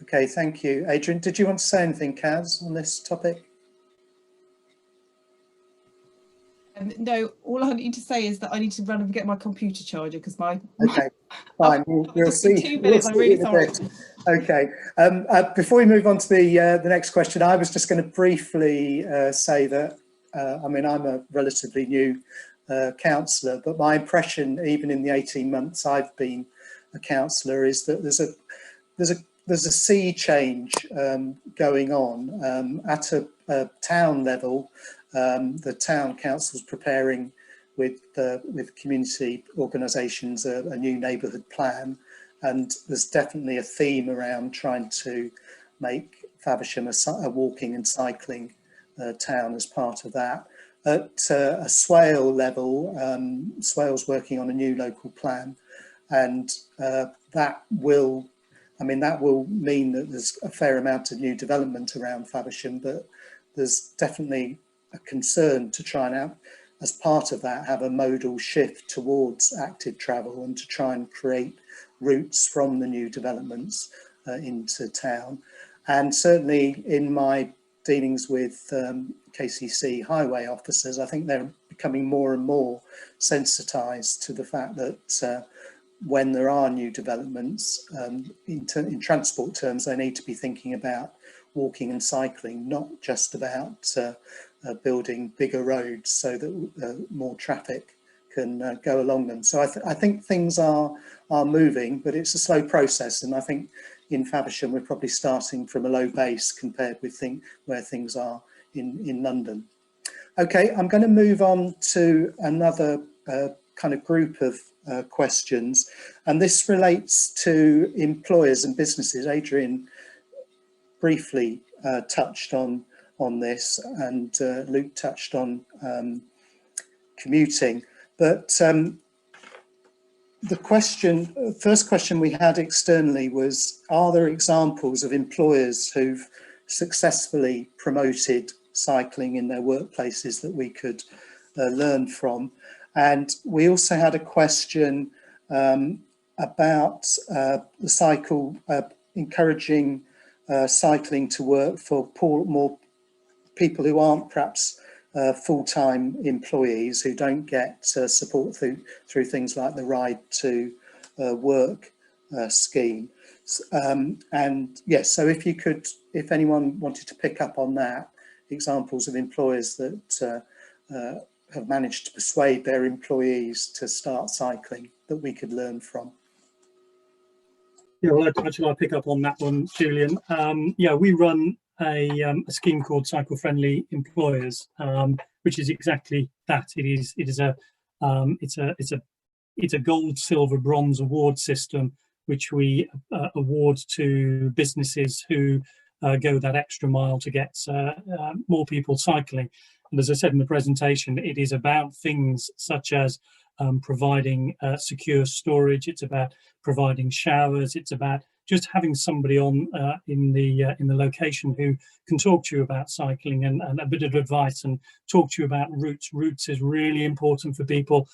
Okay, thank you. Adrian, did you want to say anything, Kaz, on this topic? No, all I need to say is that I need to run and get my computer charger because my okay, fine. We'll see. 2 minutes. I'm really sorry. Okay. Before we move on to the next question, I was just going to briefly say that I mean, I'm a relatively new councillor, but my impression, even in the 18 months I've been a councillor, is that there's a sea change going on at a town level. The town council's preparing with community organisations a new neighbourhood plan, and there's definitely a theme around trying to make Faversham a walking and cycling town as part of that. At a Swale level, Swale's working on a new local plan, and that will mean that there's a fair amount of new development around Faversham, but there's definitely a concern to try and, as part of that, have a modal shift towards active travel and to try and create routes from the new developments into town. And certainly in my dealings with KCC highway officers, I think they're becoming more and more sensitised to the fact that when there are new developments, in transport terms, they need to be thinking about walking and cycling, not just about building bigger roads so that more traffic can go along them. So I think things are moving, but it's a slow process. And I think in Faversham, we're probably starting from a low base compared with where things are in London. Okay, I'm going to move on to another kind of group of questions, and this relates to employers and businesses. Adrian briefly touched on this, and Luke touched on commuting, but the first question we had externally was, are there examples of employers who've successfully promoted cycling in their workplaces that we could learn from? And we also had a question about the cycle, encouraging cycling to work for more people who aren't perhaps full-time employees, who don't get support through things like the Ride to Work scheme. And yes, so if anyone wanted to pick up on that, examples of employers that have managed to persuade their employees to start cycling that we could learn from. Yeah, well, I'll pick up on that one, Julian. Yeah, we run a scheme called Cycle Friendly Employers, which is exactly that. It's a gold, silver, bronze award system which we award to businesses who go that extra mile to get more people cycling. And as I said in the presentation, it is about things such as providing secure storage. It's about providing showers. It's about just having somebody on in the location who can talk to you about cycling and a bit of advice and talk to you about routes. Routes is really important for people,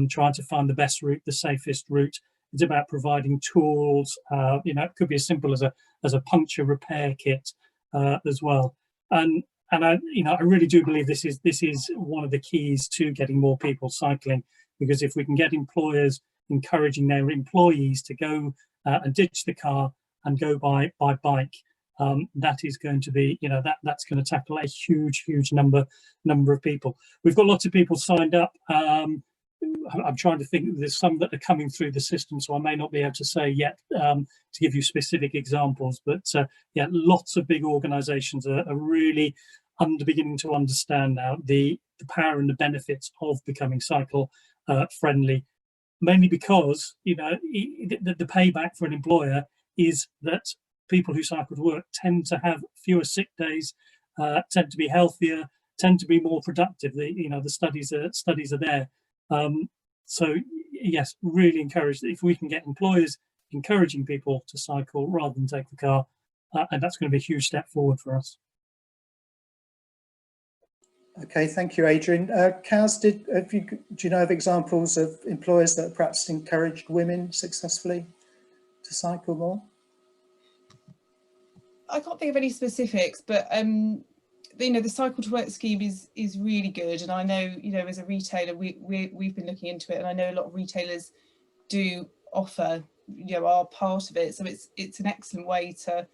trying to find the best route, the safest route. It's about providing tools. You know, it could be as simple as a puncture repair kit as well. And I, you know, I really do believe this is one of the keys to getting more people cycling, because if we can get employers encouraging their employees to go and ditch the car and go by bike, that is going to be, you know, that's going to tackle a huge number of people. We've got lots of people signed up. I'm trying to think, there's some that are coming through the system, so I may not be able to say yet to give you specific examples, but yeah, lots of big organisations are really beginning to understand now the power and the benefits of becoming cycle friendly, mainly because, you know, the payback for an employer is that people who cycle to work tend to have fewer sick days, tend to be healthier, tend to be more productive. You know, the studies are there. So yes, really encouraged if we can get employers encouraging people to cycle rather than take the car, and that's going to be a huge step forward for us. Okay, thank you, Adrian. Kaz, do you know of examples of employers that perhaps encouraged women successfully to cycle more? I can't think of any specifics, but you know, the cycle to work scheme is really good, and I know, you know, as a retailer we've been looking into it, and I know a lot of retailers do offer, you know, are part of it, so it's an excellent way to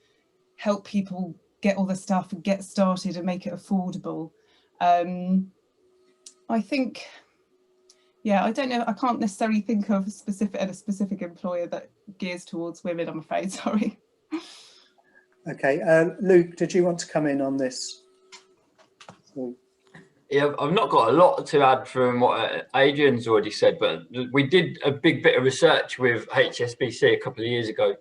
help people get all the stuff and get started and make it affordable. I think, yeah, I don't know, I can't necessarily think of a specific employer that gears towards women, I'm afraid. Sorry. Okay, Luke, did you want to come in on this? Yeah, I've not got a lot to add from what Adrian's already said, but we did a big bit of research with HSBC a couple of years ago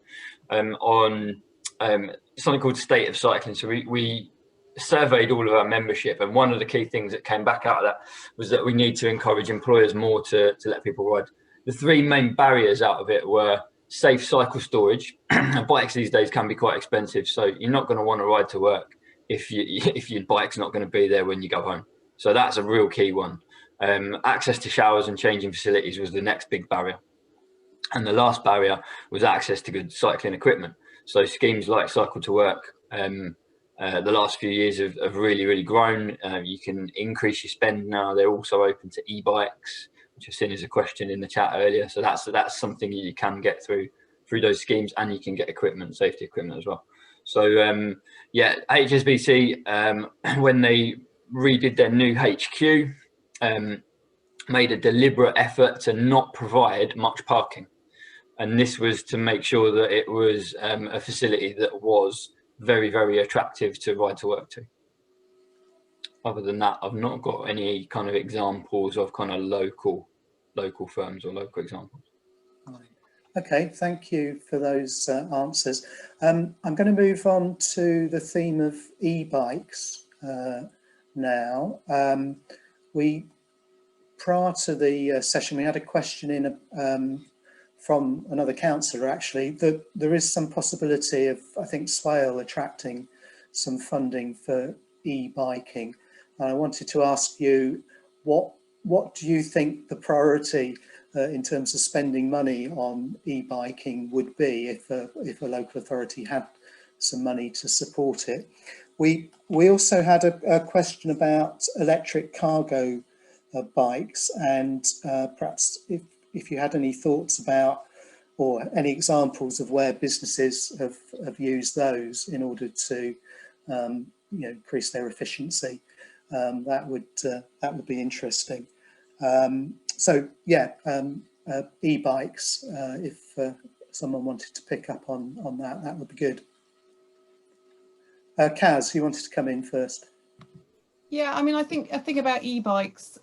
on something called State of Cycling. So we surveyed all of our membership, and one of the key things that came back out of that was that we need to encourage employers more to let people ride. The three main barriers out of it were safe cycle storage. Bikes these days can be quite expensive, so you're not going to want to ride to work if your bike's not going to be there when you go home. So that's a real key one. Access to showers and changing facilities was the next big barrier. And the last barrier was access to good cycling equipment. So schemes like Cycle to Work, the last few years have really grown. You can increase your spend now. They're also open to e-bikes, which I've seen as a question in the chat earlier. So that's something you can get through those schemes, and you can get equipment, safety equipment as well. So yeah, HSBC, when they redid their new HQ, made a deliberate effort to not provide much parking. And this was to make sure that it was a facility that was very attractive to ride to work to. Other than that, I've not got any kind of examples of kind of local firms or local examples. Okay, thank you for those answers. I'm going to move on to the theme of e-bikes now. Prior to the session, we had a question in from another councillor, actually, that there is some possibility of, I think, Swale attracting some funding for e-biking. And I wanted to ask you, what do you think the priority in terms of spending money on e-biking would be if a local authority had some money to support it? We also had a question about electric cargo bikes, and perhaps if you had any thoughts about, or any examples of where businesses have used those in order to you know, increase their efficiency, that would be interesting. So yeah, e-bikes, if someone wanted to pick up on that would be good. Kaz, you wanted to come in first. Yeah, I mean, I think about e-bikes,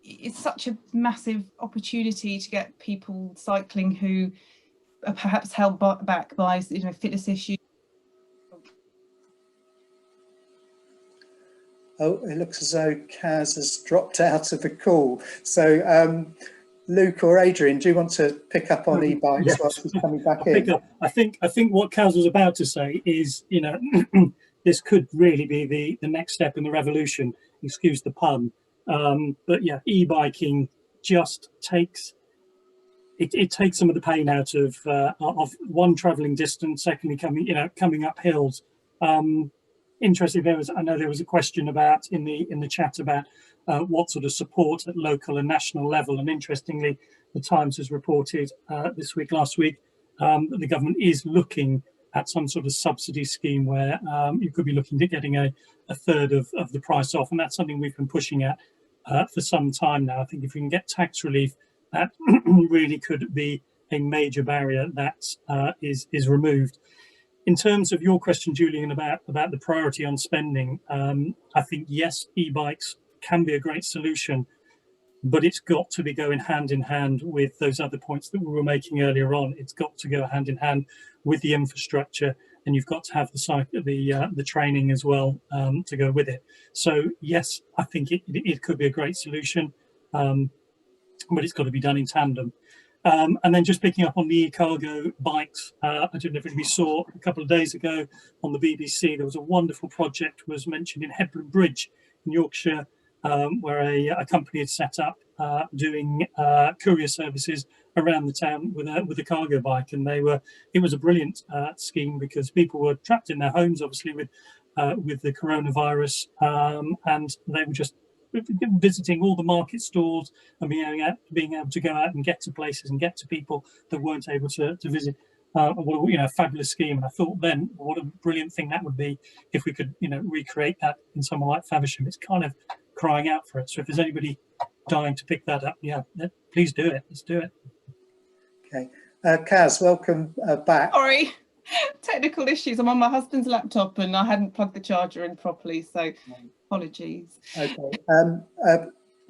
it's such a massive opportunity to get people cycling who are perhaps held back by, you know, fitness issues. Oh, it looks as though Kaz has dropped out of the call. So Luke or Adrian, do you want to pick up on e-bikes Yes. whilst he's coming back I'll pick in? up. I think what Kaz was about to say is, you know, this could really be the next step in the revolution. Excuse the pun, but yeah, e-biking just takes it takes some of the pain out of one, travelling distance, secondly coming up hills. Interesting. I know there was a question about in the chat about what sort of support at local and national level, and interestingly, the Times has reported last week, that the government is looking at some sort of subsidy scheme where you could be looking at getting a third of the price off, and that's something we've been pushing at for some time now. I think if we can get tax relief, that really could be a major barrier that is removed. In terms of your question, Julian, about the priority on spending, I think, yes, e-bikes can be a great solution, but it's got to be going hand in hand with those other points that we were making earlier on. It's got to go hand in hand with the infrastructure, and you've got to have the training as well to go with it. So yes, I think it could be a great solution, but it's got to be done in tandem. And then just picking up on the e-cargo bikes, I don't know if we saw a couple of days ago on the BBC, there was a wonderful project was mentioned in Hebron Bridge in Yorkshire, where a company had set up doing courier services around the town with a cargo bike, and it was a brilliant scheme because people were trapped in their homes, obviously with the coronavirus, and they were just visiting all the market stalls and being able to go out and get to places and get to people that weren't able to visit. A fabulous scheme. And I thought then, what a brilliant thing that would be if we could, recreate that in somewhere like Faversham. It's kind of crying out for it. So if there's anybody dying to pick that up, please do it. Let's do it. Okay. Kaz, welcome back. Sorry, technical issues. I'm on my husband's laptop and I hadn't plugged the charger in properly, so apologies. Okay.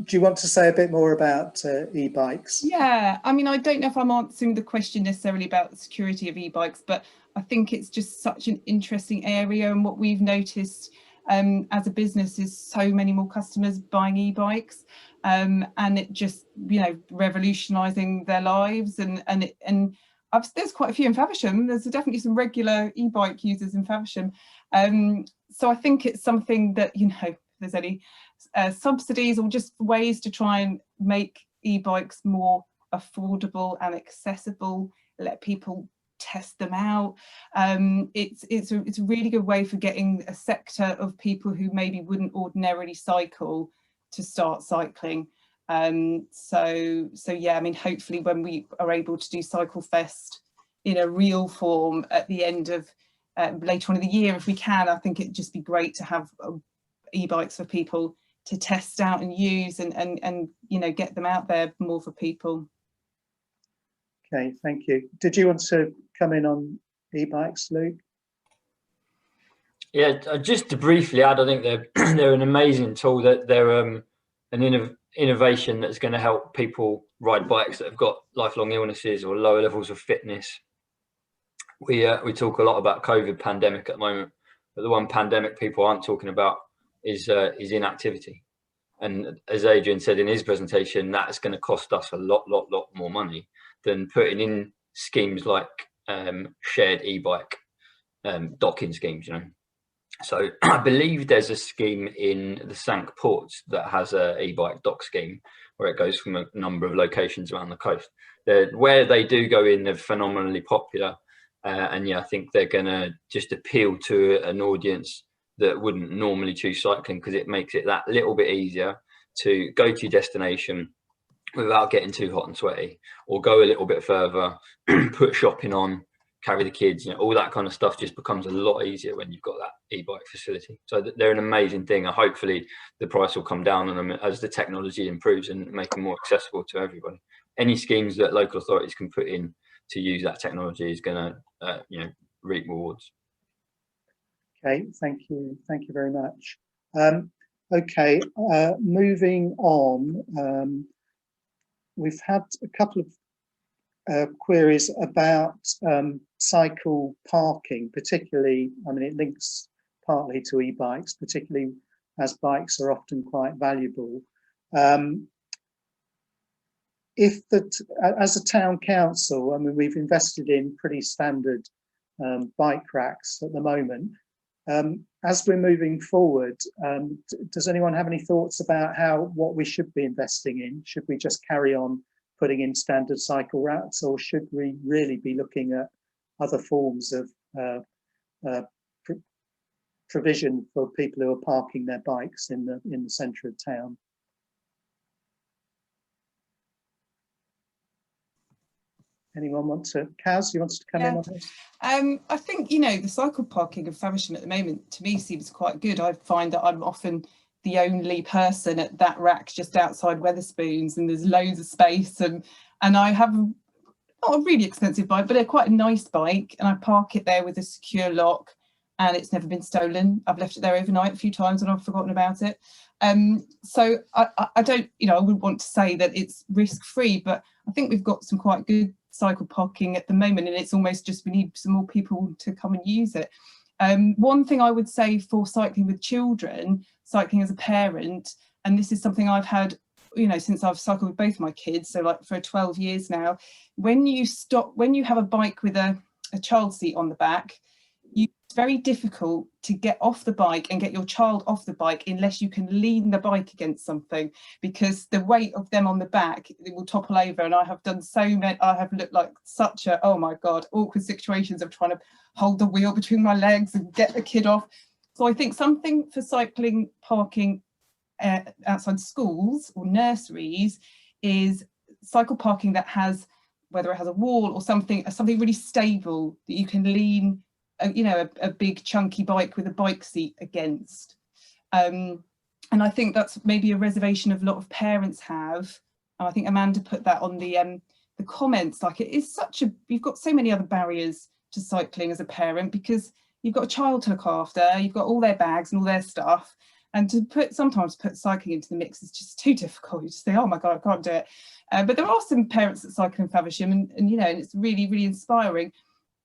Do you want to say a bit more about e-bikes? Yeah, I mean, I don't know if I'm answering the question necessarily about the security of e-bikes, but I think it's just such an interesting area, and what we've noticed as a business is so many more customers buying e-bikes, and it just revolutionising their lives, and there's quite a few in Faversham. There's definitely some regular e-bike users in Faversham, so I think it's something that if there's any subsidies or just ways to try and make e-bikes more affordable and accessible, let people test them out. It's a really good way for getting a sector of people who maybe wouldn't ordinarily cycle to start cycling. So yeah, I mean, hopefully when we are able to do Cycle Fest in a real form at the end of later on in the year, if we can, I think it'd just be great to have e-bikes for people to test out and use and get them out there more for people. Okay, thank you. Did you want to come in on e-bikes, Luke? Yeah, just to briefly add, I think they're an amazing tool. That they're an innovation that's going to help people ride bikes that have got lifelong illnesses or lower levels of fitness. We talk a lot about COVID pandemic at the moment, but the one pandemic people aren't talking about is inactivity. And as Adrian said in his presentation, that's going to cost us a lot more money than putting in schemes like shared e-bike docking schemes, So I believe there's a scheme in the Cinque Ports that has a e-bike dock scheme where it goes from a number of locations around the coast. Where they do go in, they're phenomenally popular. And yeah, I think they're going to just appeal to an audience that wouldn't normally choose cycling, because it makes it that little bit easier to go to your destination without getting too hot and sweaty, or go a little bit further, put shopping on, carry the kids, all that kind of stuff just becomes a lot easier when you've got that e-bike facility. So they're an amazing thing, and hopefully the price will come down on them as the technology improves and make them more accessible to everybody. Any schemes that local authorities can put in to use that technology is going to reap rewards. Okay, thank you very much. Okay, moving on, we've had a couple of queries about cycle parking, particularly, I mean, it links partly to e-bikes, particularly as bikes are often quite valuable. As a town council, I mean, we've invested in pretty standard bike racks at the moment. As we're moving forward, does anyone have any thoughts about what we should be investing in? Should we just carry on putting in standard cycle racks, or should we really be looking at other forms of provision for people who are parking their bikes in the centre of town? Anyone want to? Kaz, you wanted to come in on this? I think, you know, the cycle parking of Faversham at the moment, to me, seems quite good. I find that I'm often the only person at that rack just outside Wetherspoons, and there's loads of space, and I have not a really expensive bike, but quite a nice bike, and I park it there with a secure lock, and it's never been stolen. I've left it there overnight a few times and I've forgotten about it. So I don't, you know, I wouldn't want to say that it's risk-free, but I think we've got some quite good cycle parking at the moment, and it's almost just we need some more people to come and use it. One thing I would say for cycling with children, cycling as a parent, and this is something I've had, you know, since I've cycled with both my kids, so like for 12 years now, when you have a bike with a child seat on the back, it's very difficult to get off the bike and get your child off the bike unless you can lean the bike against something, because the weight of them on the back, it will topple over. And I have done so many, I have looked like such a, oh my God, awkward situations of trying to hold the wheel between my legs and get the kid off. So I think something for cycling parking outside schools or nurseries is cycle parking that has, whether it has a wall or something really stable that you can lean, you know, a big chunky bike with a bike seat against. And I think that's maybe a reservation of a lot of parents have. And I think Amanda put that on the comments, like it is such a, you've got so many other barriers to cycling as a parent, because you've got a child to look after, you've got all their bags and all their stuff. And sometimes put cycling into the mix is just too difficult. You just say, oh my God, I can't do it. But there are some parents that cycle in Faversham, and you know, and it's really, really inspiring.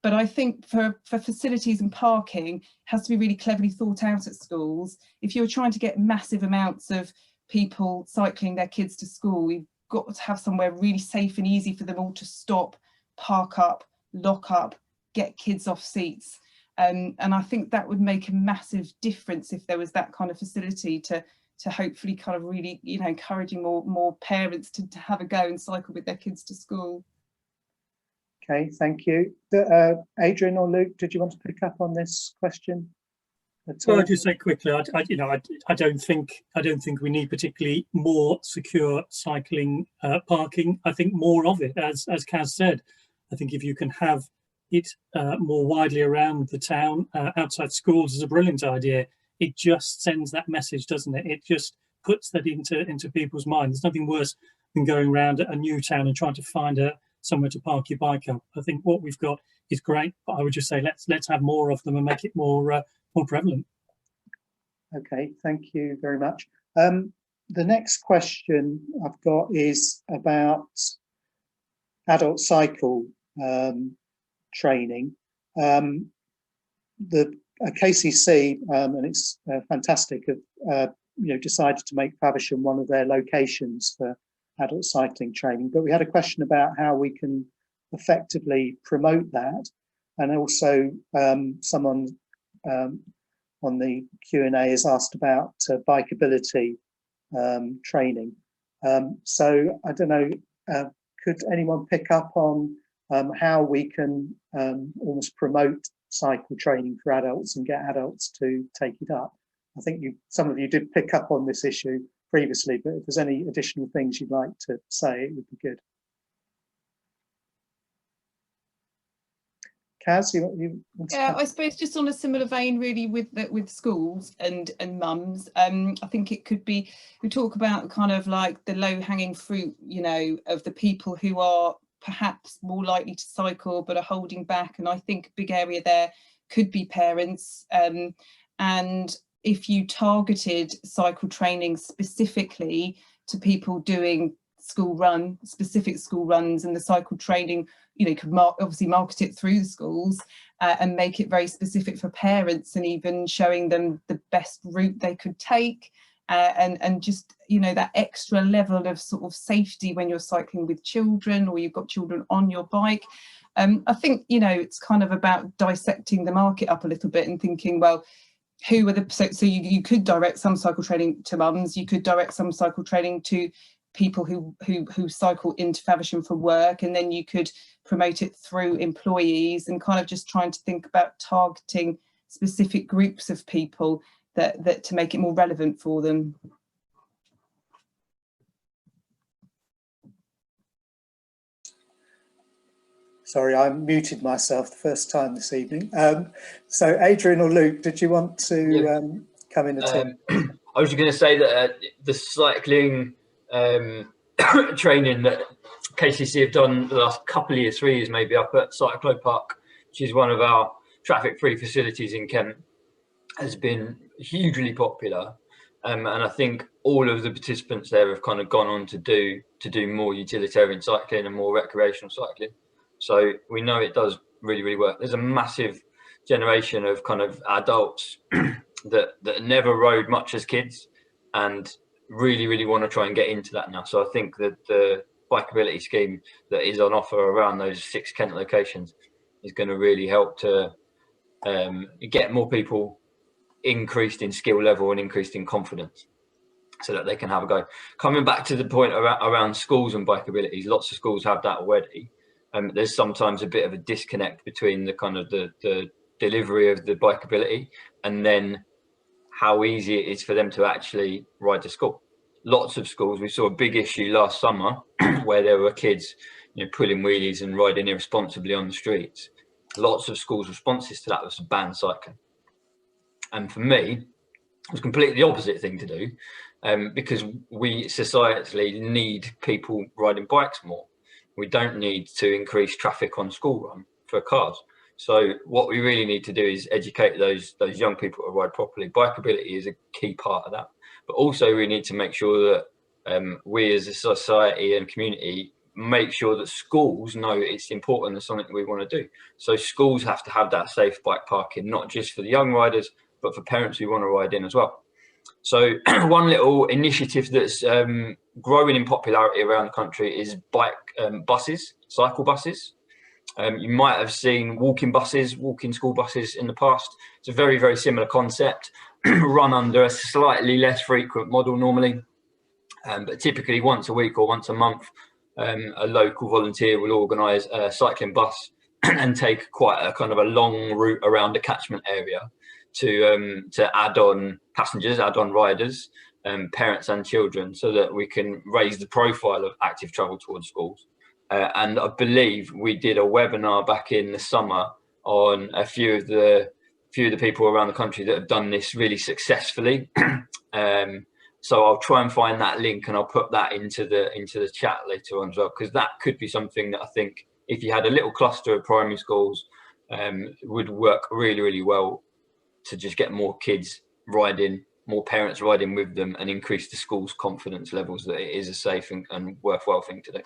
But I think for facilities and parking, it has to be really cleverly thought out at schools. If you're trying to get massive amounts of people cycling their kids to school, you've got to have somewhere really safe and easy for them all to stop, park up, lock up, get kids off seats. And I think that would make a massive difference if there was that kind of facility to hopefully kind of really, you know, encouraging more parents to have a go and cycle with their kids to school. Okay, thank you. Adrian or Luke, did you want to pick up on this question? Well, I'll just say quickly, I don't think we need particularly more secure cycling parking. I think more of it, as Kaz said. I think if you can have it more widely around the town, outside schools, is a brilliant idea. It just sends that message, doesn't it? It just puts that into people's minds. There's nothing worse than going around a new town and trying to find somewhere to park your bike up. I think what we've got is great, but I would just say let's have more of them and make it more prevalent. Okay, thank you very much. The next question I've got is about adult cycle training. The KCC, and it's fantastic, have decided to make Faversham one of their locations for adult cycling training, but we had a question about how we can effectively promote that, and also someone on the Q&A has asked about bikeability training. So I don't know, could anyone pick up on how we can almost promote cycle training for adults and get adults to take it up? I think some of you did pick up on this issue previously, but if there's any additional things you'd like to say, it would be good. Kaz, you want to I suppose just on a similar vein, really, with schools and mums. I think it could be, we talk about kind of like the low-hanging fruit, you know, of the people who are perhaps more likely to cycle but are holding back, and I think a big area there could be parents. And if you targeted cycle training specifically to people doing school run, specific school runs, and the cycle training, you know, could obviously market it through the schools and make it very specific for parents, and even showing them the best route they could take. And just, you know, that extra level of sort of safety when you're cycling with children, or you've got children on your bike. I think, you know, it's kind of about dissecting the market up a little bit and thinking, well, who are the, so you could direct some cycle training to mums, you could direct some cycle training to people who cycle into Faversham for work, and then you could promote it through employees, and kind of just trying to think about targeting specific groups of people that to make it more relevant for them. Sorry, I muted myself the first time this evening. So Adrian or Luke, did you want to come in at all? I was going to say that the cycling training that KCC have done the last couple of years, 3 years maybe, up at Cllr Park, which is one of our traffic-free facilities in Kent, has been hugely popular, and I think all of the participants there have kind of gone on to do more utilitarian cycling and more recreational cycling. So we know it does really, really work. There's a massive generation of kind of adults that never rode much as kids and really, really want to try and get into that now. So I think that the bikeability scheme that is on offer around those 6 Kent locations is going to really help to get more people increased in skill level and increased in confidence, so that they can have a go. Coming back to the point around schools and bikeabilities, lots of schools have that already. There's sometimes a bit of a disconnect between the kind of the delivery of the bikeability and then how easy it is for them to actually ride to school. Lots of schools, we saw a big issue last summer where there were kids, you know, pulling wheelies and riding irresponsibly on the streets. Lots of schools' responses to that was to ban cycling. And for me, it was completely the opposite thing to do, because we societally need people riding bikes more. We don't need to increase traffic on school run for cars. So what we really need to do is educate those young people to ride properly. Bikeability is a key part of that. But also we need to make sure that we as a society and community make sure that schools know it's important and something we want to do. So schools have to have that safe bike parking, not just for the young riders, but for parents who want to ride in as well. So one little initiative that's growing in popularity around the country is bike buses, cycle buses. You might have seen walking buses, walking school buses in the past. It's a very, very similar concept, run under a slightly less frequent model normally, but typically once a week or once a month, a local volunteer will organise a cycling bus and take quite a kind of a long route around a catchment area to add on passengers, add on riders, parents and children, so that we can raise the profile of active travel towards schools. And I believe we did a webinar back in the summer on a few of the people around the country that have done this really successfully. So I'll try and find that link and I'll put that into the chat later on as well, because that could be something that I think if you had a little cluster of primary schools would work really, really well to just get more kids riding, more parents riding with them, and increase the school's confidence levels that it is a safe and worthwhile thing to do.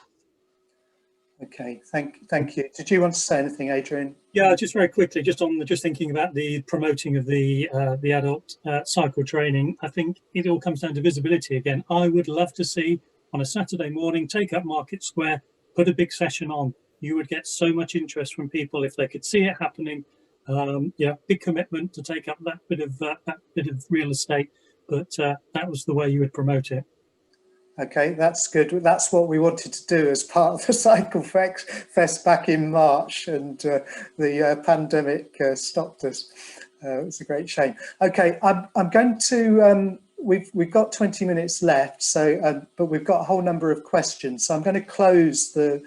Okay, thank you. Did you want to say anything, Adrian? Yeah, just very quickly, just thinking about the promoting of the adult cycle training. I think it all comes down to visibility again. I would love to see on a Saturday morning, take up Market Square, put a big session on. You would get so much interest from people if they could see it happening. Yeah, big commitment to take up that bit of real estate, but that was the way you would promote it. Okay, that's good. That's what we wanted to do as part of the Cycle Fest back in March, and the pandemic stopped us. It's a great shame. Okay, I'm going to. We've got 20 minutes left, so but we've got a whole number of questions. So I'm going to close the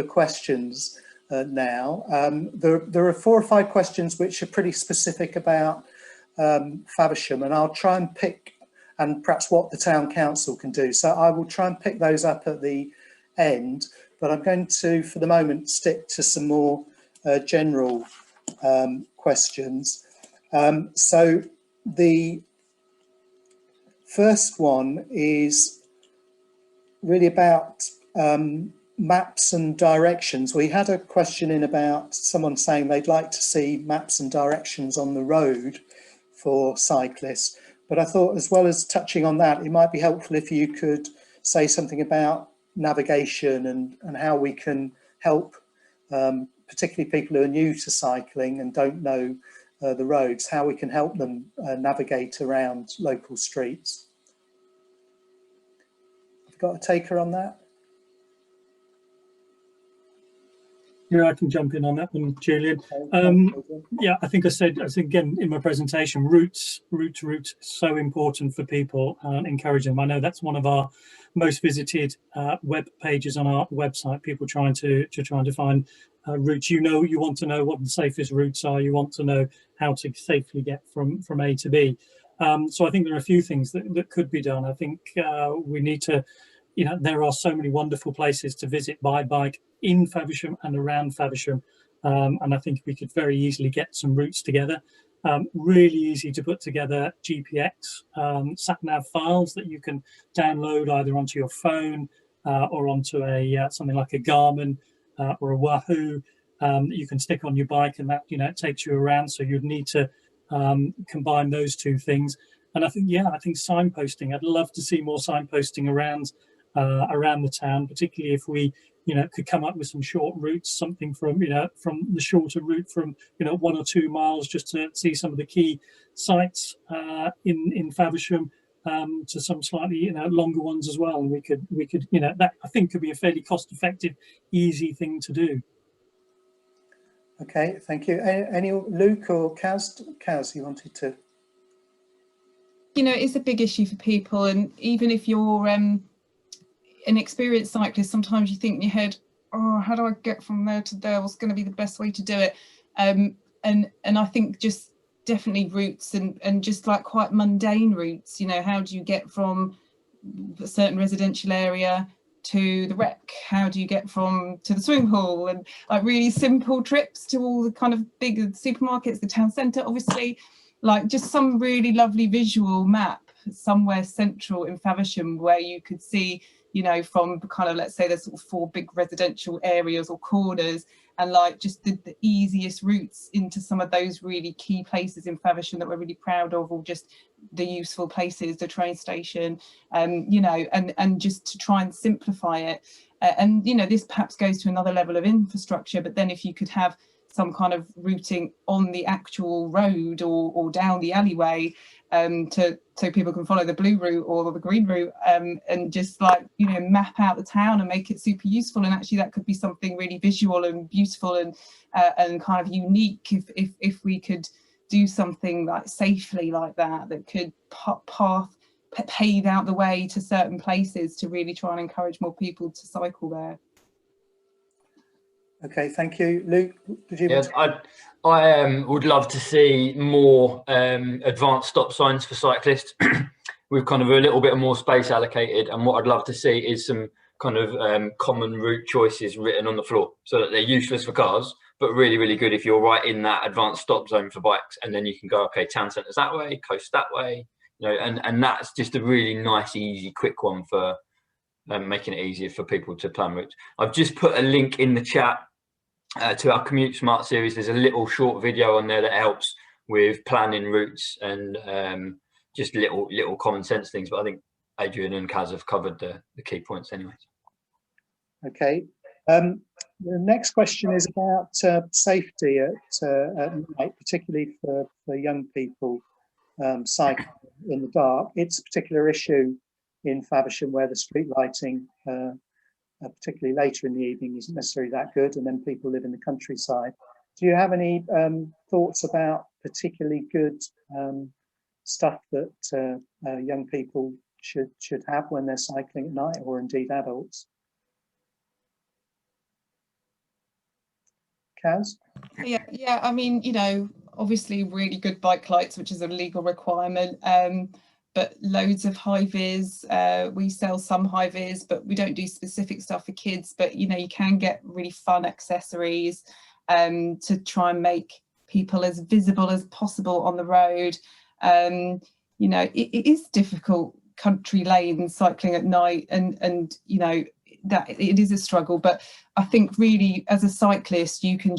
questions now. There are 4 or 5 questions which are pretty specific about Faversham, and I'll try and pick, and perhaps what the town council can do. So I will try and pick those up at the end, but I'm going to, for the moment, stick to some more general questions. So the first one is really about maps and directions. We had a question in about someone saying they'd like to see maps and directions on the road for cyclists. But I thought, as well as touching on that, it might be helpful if you could say something about navigation and how we can help, particularly people who are new to cycling and don't know the roads, how we can help them navigate around local streets. Have you got a taker on that? Yeah, I can jump in on that one, Julian. Yeah, I think I said again in my presentation, routes, so important for people and encourage them. I know that's one of our most visited web pages on our website. People trying to find routes. You want to know what the safest routes are. You want to know how to safely get from A to B. So I think there are a few things that could be done. I think we need to. There are so many wonderful places to visit by bike in Faversham and around Faversham. And I think we could very easily get some routes together. Really easy to put together GPX, sat-nav files that you can download either onto your phone or onto something like a Garmin or a Wahoo that you can stick on your bike, and that it takes you around. So you'd need to combine those two things. And I think signposting. I'd love to see more signposting around the town, particularly if we could come up with some short routes, something from the shorter route from 1 or 2 miles, just to see some of the key sites in Faversham, to some slightly longer ones as well. And we could that I think could be a fairly cost-effective, easy thing to do. Okay, thank you. Any Luke or Kaz, you wanted to? It's a big issue for people, and even if you're an experienced cyclist, sometimes you think in your head, oh, how do I get from there to there? What's going to be the best way to do it? And I think just definitely routes and just like quite mundane routes. How do you get from a certain residential area to the rec? How do you get to the swimming pool? And like really simple trips to all the kind of big supermarkets, the town centre, obviously. Like just some really lovely visual map somewhere central in Faversham where you could see, from kind of, let's say there's sort of 4 big residential areas or corners, and like just the easiest routes into some of those really key places in Faversham that we're really proud of, or just the useful places, the train station, and just to try and simplify it. And this perhaps goes to another level of infrastructure, but then if you could have some kind of routing on the actual road or down the alleyway, so people can follow the blue route or the green route, and just like map out the town and make it super useful. And actually that could be something really visual and beautiful and kind of unique if we could do something like safely like that could pave out the way to certain places to really try and encourage more people to cycle there. Okay, thank you. Luke, did you? Yes, I would love to see more advanced stop signs for cyclists with kind of a little bit more space allocated. And what I'd love to see is some kind of common route choices written on the floor, so that they're useless for cars, but really, really good if you're right in that advanced stop zone for bikes. And then you can go, okay, town centre's that way, coast that way, and that's just a really nice, easy, quick one for making it easier for people to plan routes. I've just put a link in the chat to our Commute Smart series. There's a little short video on there that helps with planning routes and just little common sense things. But I think Adrian and Kaz have covered the key points anyway. Okay. The next question is about safety at night, particularly for young people cycling in the dark. It's a particular issue in Faversham where the street lighting, particularly later in the evening, isn't necessarily that good, and then people live in the countryside. Do you have any thoughts about particularly good stuff that young people should have when they're cycling at night, or indeed adults? Kaz? Yeah. I mean, obviously really good bike lights, which is a legal requirement. But loads of high vis. We sell some high vis, but we don't do specific stuff for kids. But you can get really fun accessories to try and make people as visible as possible on the road. It is difficult country lane cycling at night, and that it is a struggle. But I think really as a cyclist, you can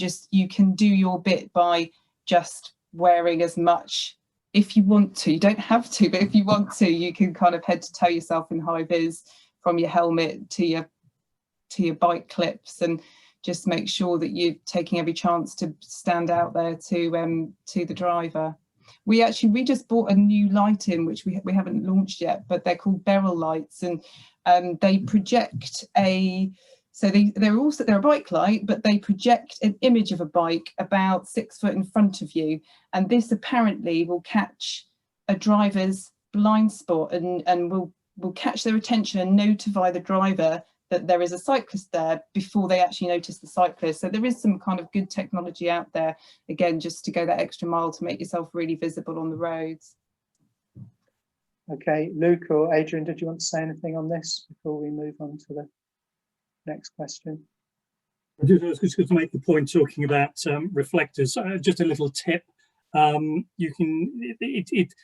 do your bit by just wearing as much, if you want to. You don't have to, but if you want to, you can kind of head to toe yourself in high vis, from your helmet to your bike clips, and just make sure that you're taking every chance to stand out there to the driver. We just bought a new light in, which we haven't launched yet, but they're called Beryl lights, and they project they're a bike light, but they project an image of a bike about 6 foot in front of you, and this apparently will catch a driver's blind spot and will catch their attention and notify the driver that there is a cyclist there before they actually notice the cyclist. So there is some kind of good technology out there, again, just to go that extra mile to make yourself really visible on the roads. Okay, Luke or Adrian, did you want to say anything on this before we move on to the next question? I was just going to make the point talking about reflectors. Just a little tip.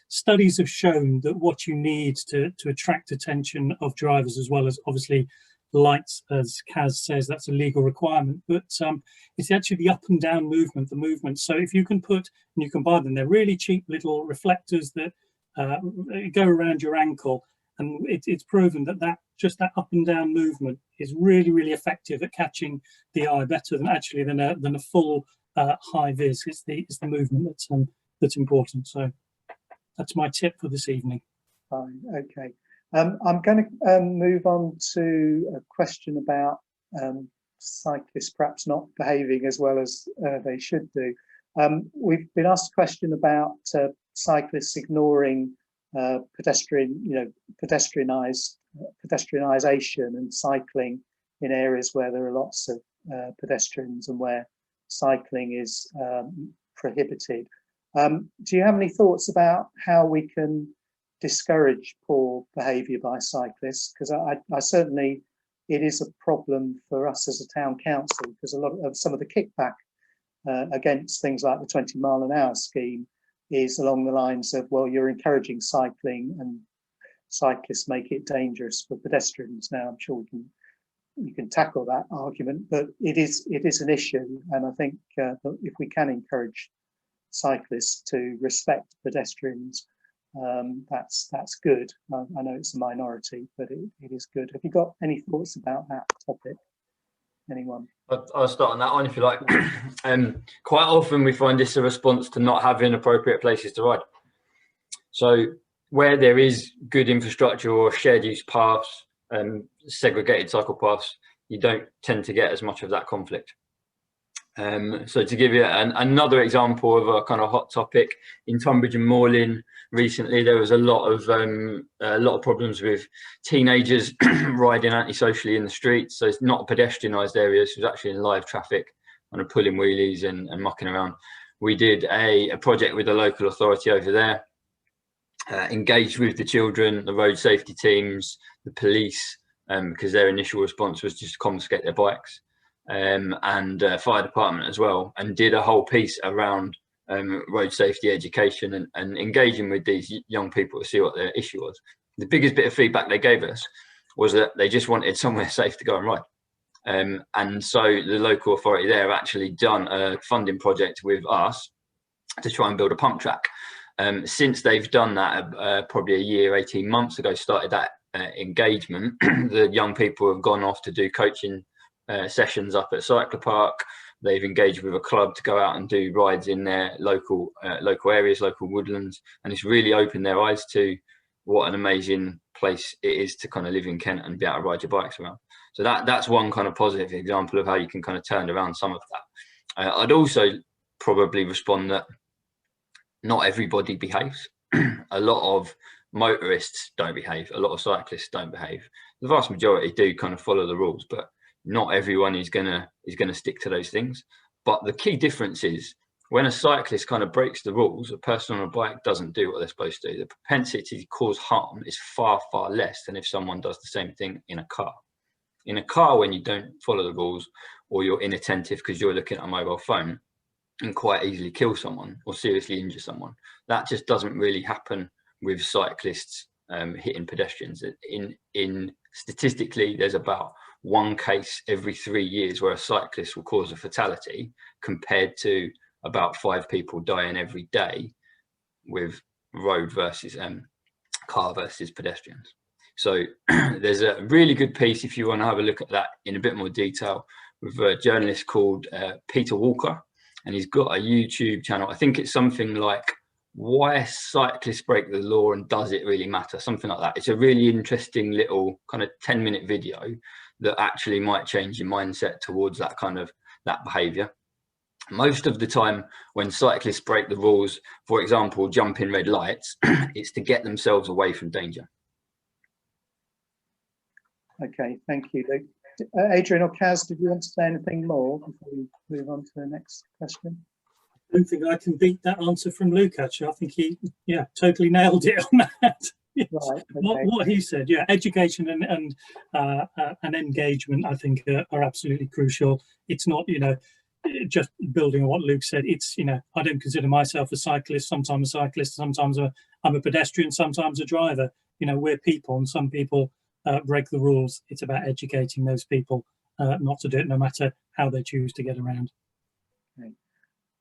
Studies have shown that what you need to attract attention of drivers, as well as obviously lights, as Kaz says, that's a legal requirement, but it's actually the up and down movement, the movement. So if you can put, and you can buy them, they're really cheap little reflectors that go around your ankle, and it's proven that just that up and down movement is really, really effective at catching the eye, better than actually than a full high vis. It's the movement that's important. So that's my tip for this evening. Fine, okay. I'm going to move on to a question about cyclists perhaps not behaving as well as they should do. We've been asked a question about cyclists ignoring pedestrianisation and cycling in areas where there are lots of pedestrians and where cycling is prohibited. Do you have any thoughts about how we can discourage poor behaviour by cyclists? Because I certainly, it is a problem for us as a town council, because a lot of some of the kickback against things like the 20-mile-an-hour scheme is along the lines of, well, you're encouraging cycling and cyclists make it dangerous for pedestrians. Now, I'm sure you can tackle that argument, but it is an issue, and I think if we can encourage cyclists to respect pedestrians, that's good. I know it's a minority, but it is good. Have you got any thoughts about that topic? Anyone? I'll start on that one if you like. Quite often we find this a response to not having appropriate places to ride. So where there is good infrastructure or shared use paths and segregated cycle paths, you don't tend to get as much of that conflict. So to give you another example of a kind of hot topic, in Tunbridge and Moorlin recently, there was a lot of problems with teenagers riding antisocially in the streets. So it's not pedestrianised areas, it was actually in live traffic, kind of pulling wheelies and mucking around. We did a project with the local authority over there, engaged with the children, the road safety teams, the police, because their initial response was just to confiscate their bikes. And fire department as well, and did a whole piece around road safety education and engaging with these young people to see what their issue was. The biggest bit of feedback they gave us was that they just wanted somewhere safe to go and ride. And so the local authority there actually done a funding project with us to try and build a pump track. Since they've done that, probably a year, 18 months ago, started that engagement, the young people have gone off to do coaching sessions up at Cllr Park. They've engaged with a club to go out and do rides in their local areas, local woodlands, and it's really opened their eyes to what an amazing place it is to kind of live in Kent and be able to ride your bikes around. So that's one kind of positive example of how you can kind of turn around some of that. I'd also probably respond that not everybody behaves. A lot of motorists don't behave, a lot of cyclists don't behave. The vast majority do kind of follow the rules, but not everyone is gonna stick to those things. But the key difference is when a cyclist kind of breaks the rules, a person on a bike doesn't do what they're supposed to do. The propensity to cause harm is far, far less than if someone does the same thing in a car. In a car, when you don't follow the rules or you're inattentive because you're looking at a mobile phone, you can quite easily kill someone or seriously injure someone. That just doesn't really happen with cyclists hitting pedestrians. In statistically, there's about one case every 3 years where a cyclist will cause a fatality, compared to about 5 people dying every day with road versus car versus pedestrians. So there's a really good piece, if you want to have a look at that in a bit more detail, with a journalist called Peter Walker, and he's got a YouTube channel. I think it's something like "Why Cyclists Break the Law and Does It Really Matter?" Something like that. It's a really interesting little kind of 10-minute video that actually might change your mindset towards that kind of behavior. Most of the time when cyclists break the rules, for example, jumping red lights, it's to get themselves away from danger. Okay, thank you, Luke. Adrian or Kaz, did you want to say anything more before we move on to the next question? I don't think I can beat that answer from Luke, actually. I think he, totally nailed it on that. Yes. Right, okay. What he said, education and engagement, I think, are absolutely crucial. It's not, just building on what Luke said. It's, I don't consider myself a cyclist. Sometimes a cyclist, sometimes I'm a pedestrian, sometimes a driver. We're people, and some people break the rules. It's about educating those people not to do it, no matter how they choose to get around. Okay.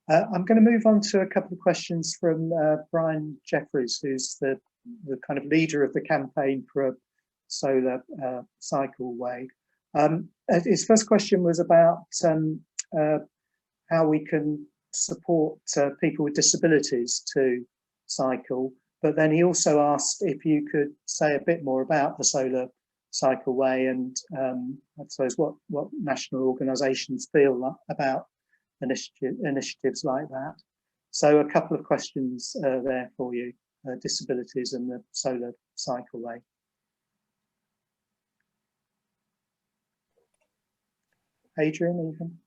I'm going to move on to a couple of questions from Brian Jeffries, who's the kind of leader of the campaign for a solar cycleway. His first question was about how we can support people with disabilities to cycle, but then he also asked if you could say a bit more about the solar cycleway and I suppose what national organisations feel about initiatives like that. So a couple of questions there for you, disabilities and the solar cycleway. Adrian, even?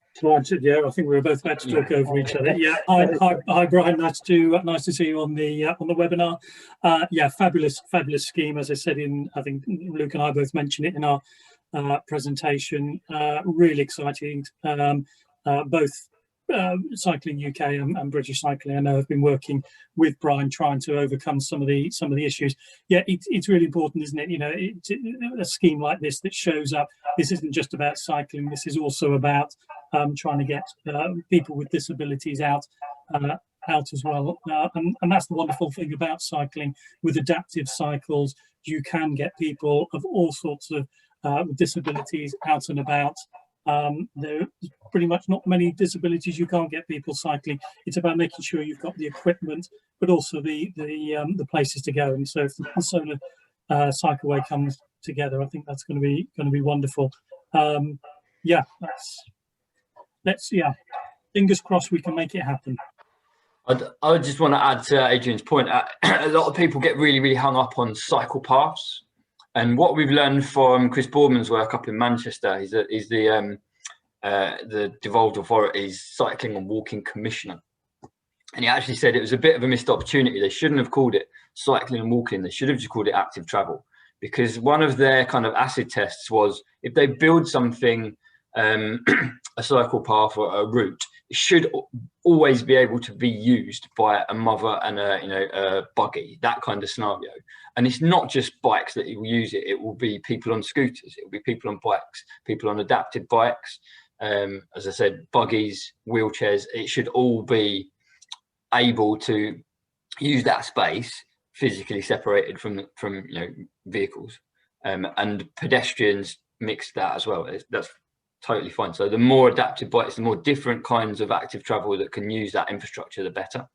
Yeah, I think we were both about to talk over each other. Yeah, hi Brian, nice to see you on the webinar. Yeah, fabulous scheme, as I said I think Luke and I both mentioned it in our presentation. Really exciting. Both Cycling UK and British Cycling, I know, have been working with Brian trying to overcome some of the issues. Yeah, it's really important, isn't it? A scheme like this that shows up. This isn't just about cycling. This is also about trying to get people with disabilities out as well. And that's the wonderful thing about cycling. With adaptive cycles, you can get people of all sorts of disabilities out and about. There are pretty much not many disabilities you can't get people cycling. It's about making sure you've got the equipment, but also the places to go. And so if the solar cycleway comes together, I think that's going to be wonderful. Yeah, let's fingers crossed we can make it happen. I just want to add to Adrian's point. A lot of people get really hung up on cycle paths. And what we've learned from Chris Boardman's work up in Manchester is the devolved authority's cycling and walking commissioner. And he actually said it was a bit of a missed opportunity. They shouldn't have called it cycling and walking. They should have just called it active travel, because one of their kind of acid tests was if they build something, a cycle path or a route, it should always be able to be used by a mother and a buggy, that kind of scenario. And it's not just bikes that will use it. It will be people on scooters. It will be people on bikes, people on adapted bikes. As I said, buggies, wheelchairs. It should all be able to use that space physically separated from vehicles, and pedestrians mix that as well. That's totally fine. So the more adapted bikes, the more different kinds of active travel that can use that infrastructure, the better.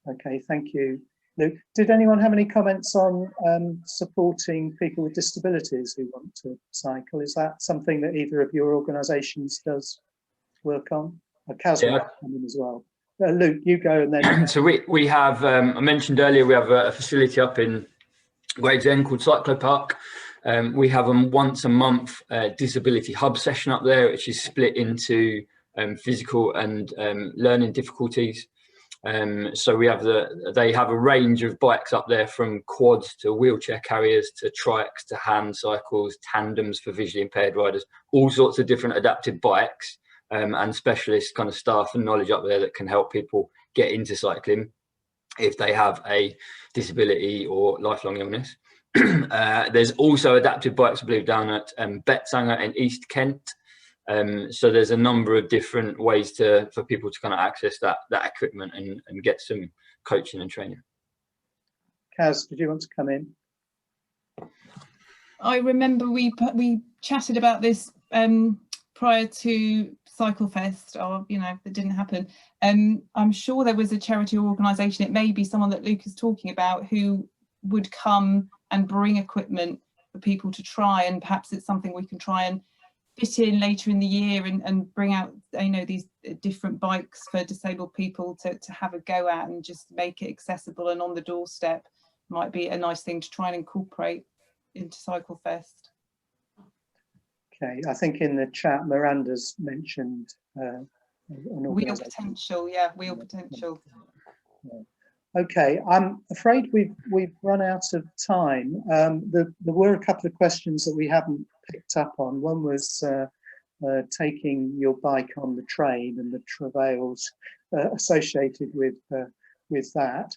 Okay, thank you, Luke. Did anyone have any comments on supporting people with disabilities who want to cycle? Is that something that either of your organisations does work on? Kaz will come in as well. Luke, you go, and then. So we have, I mentioned earlier, we have a facility up in Gravesend called Cyclo Park. We have a once a month disability hub session up there, which is split into physical and learning difficulties. So we have they have a range of bikes up there, from quads to wheelchair carriers to trikes to hand cycles, tandems for visually impaired riders, all sorts of different adapted bikes, and specialist kind of staff and knowledge up there that can help people get into cycling if they have a disability or lifelong illness. There's also adapted bikes, I believe, down at Betsanger in East Kent. So there's a number of different ways for people to kind of access that equipment and get some coaching and training. Kaz, did you want to come in? I remember we chatted about this prior to CycleFest, or that didn't happen. I'm sure there was a charity or organisation, it may be someone that Luke is talking about, who would come and bring equipment for people to try, and perhaps it's something we can try and fit in later in the year and bring out these different bikes for disabled people to have a go at, and just make it accessible and on the doorstep. Might be a nice thing to try and incorporate into CycleFest. Okay, I think in the chat Miranda's mentioned an Wheel potential, yeah, wheel potential. Okay, I'm afraid we've run out of time. There were a couple of questions that we haven't picked up on. One was taking your bike on the train and the travails associated with that.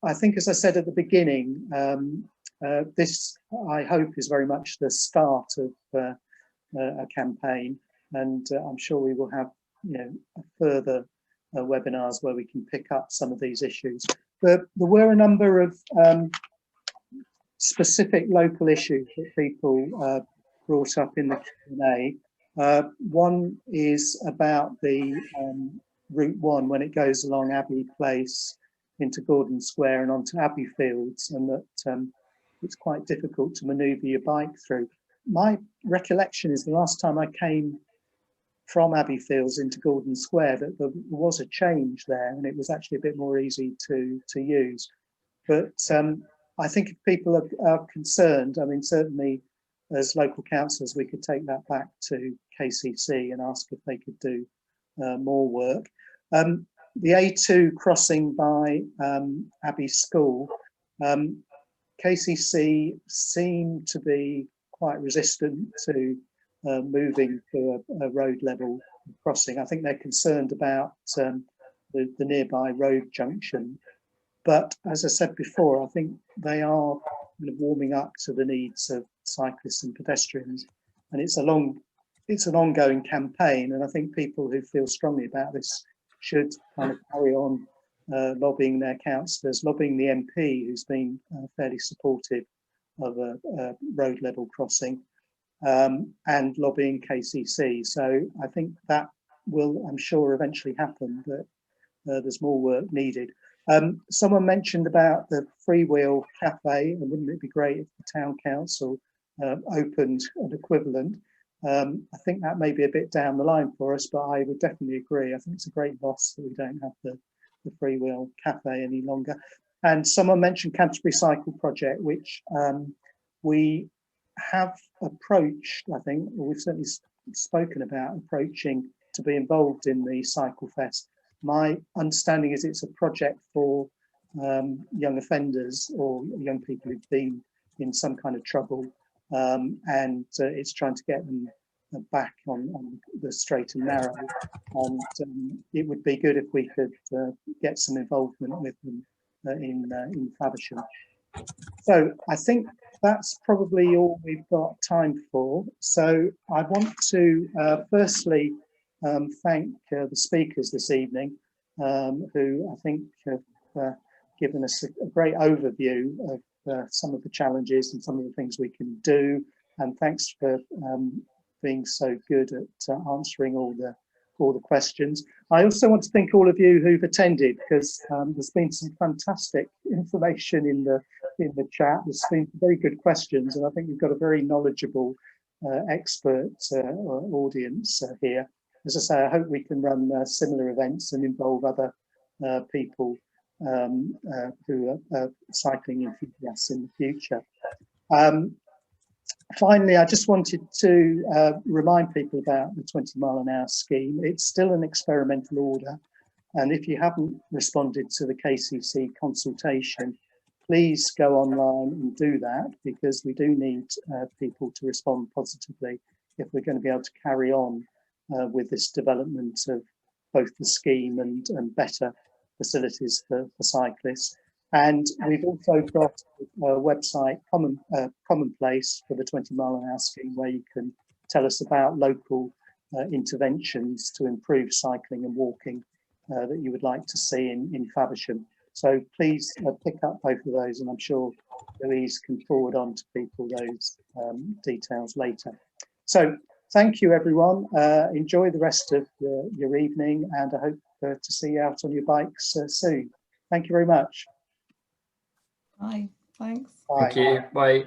I think, as I said at the beginning, this, I hope, is very much the start of a campaign, and I'm sure we will have further webinars where we can pick up some of these issues. There were a number of specific local issues that people brought up in the Q&A. One is about the Route 1 when it goes along Abbey Place into Gordon Square and onto Abbey Fields, and that it's quite difficult to manoeuvre your bike through. My recollection is the last time I came from Abbey Fields into Gordon Square that there was a change there, and it was actually a bit more easy to use. But I think if people are concerned, I mean, certainly as local councillors, we could take that back to KCC and ask if they could do more work. The A2 crossing by Abbey School, KCC seem to be quite resistant to moving to a road level crossing. I think they're concerned about the nearby road junction. But as I said before, I think they are kind of warming up to the needs of cyclists and pedestrians. And it's an ongoing campaign. And I think people who feel strongly about this should kind of carry on lobbying their councillors, lobbying the MP, who's been fairly supportive of a road level crossing, and lobbying KCC. So I think that will, I'm sure, eventually happen, but there's more work needed. Someone mentioned about the freewheel cafe, and wouldn't it be great if the town council opened an equivalent? I think that may be a bit down the line for us, but I would definitely agree. I think it's a great loss that we don't have the freewheel cafe any longer. And someone mentioned Canterbury Cycle Project, which we have approached, I think, or we've certainly spoken about approaching to be involved in the CycleFest. My understanding is it's a project for young offenders or young people who've been in some kind of trouble, and it's trying to get them back on the straight and narrow. And it would be good if we could get some involvement with them in Faversham. So I think that's probably all we've got time for. So I want to firstly thank the speakers this evening, who I think have given us a great overview of some of the challenges and some of the things we can do. And thanks for being so good at answering all the questions. I also want to thank all of you who've attended, because there's been some fantastic information in the chat. There's been very good questions, and I think we've got a very knowledgeable expert audience here. As I say, I hope we can run similar events and involve other people who are cycling enthusiasts in the future. Finally, I just wanted to remind people about the 20-mile-an-hour scheme. It's still an experimental order, and if you haven't responded to the KCC consultation, please go online and do that, because we do need people to respond positively if we're going to be able to carry on with this development of both the scheme and better facilities for cyclists. And we've also got a website, Commonplace, for the 20 mile an hour scheme, where you can tell us about local interventions to improve cycling and walking that you would like to see in Faversham. So please pick up both of those, and I'm sure Louise can forward on to people those details later. So thank you, everyone. Enjoy the rest of your evening, and I hope to see you out on your bikes soon. Thank you very much. Bye. Thanks. Bye. Thank you. Bye.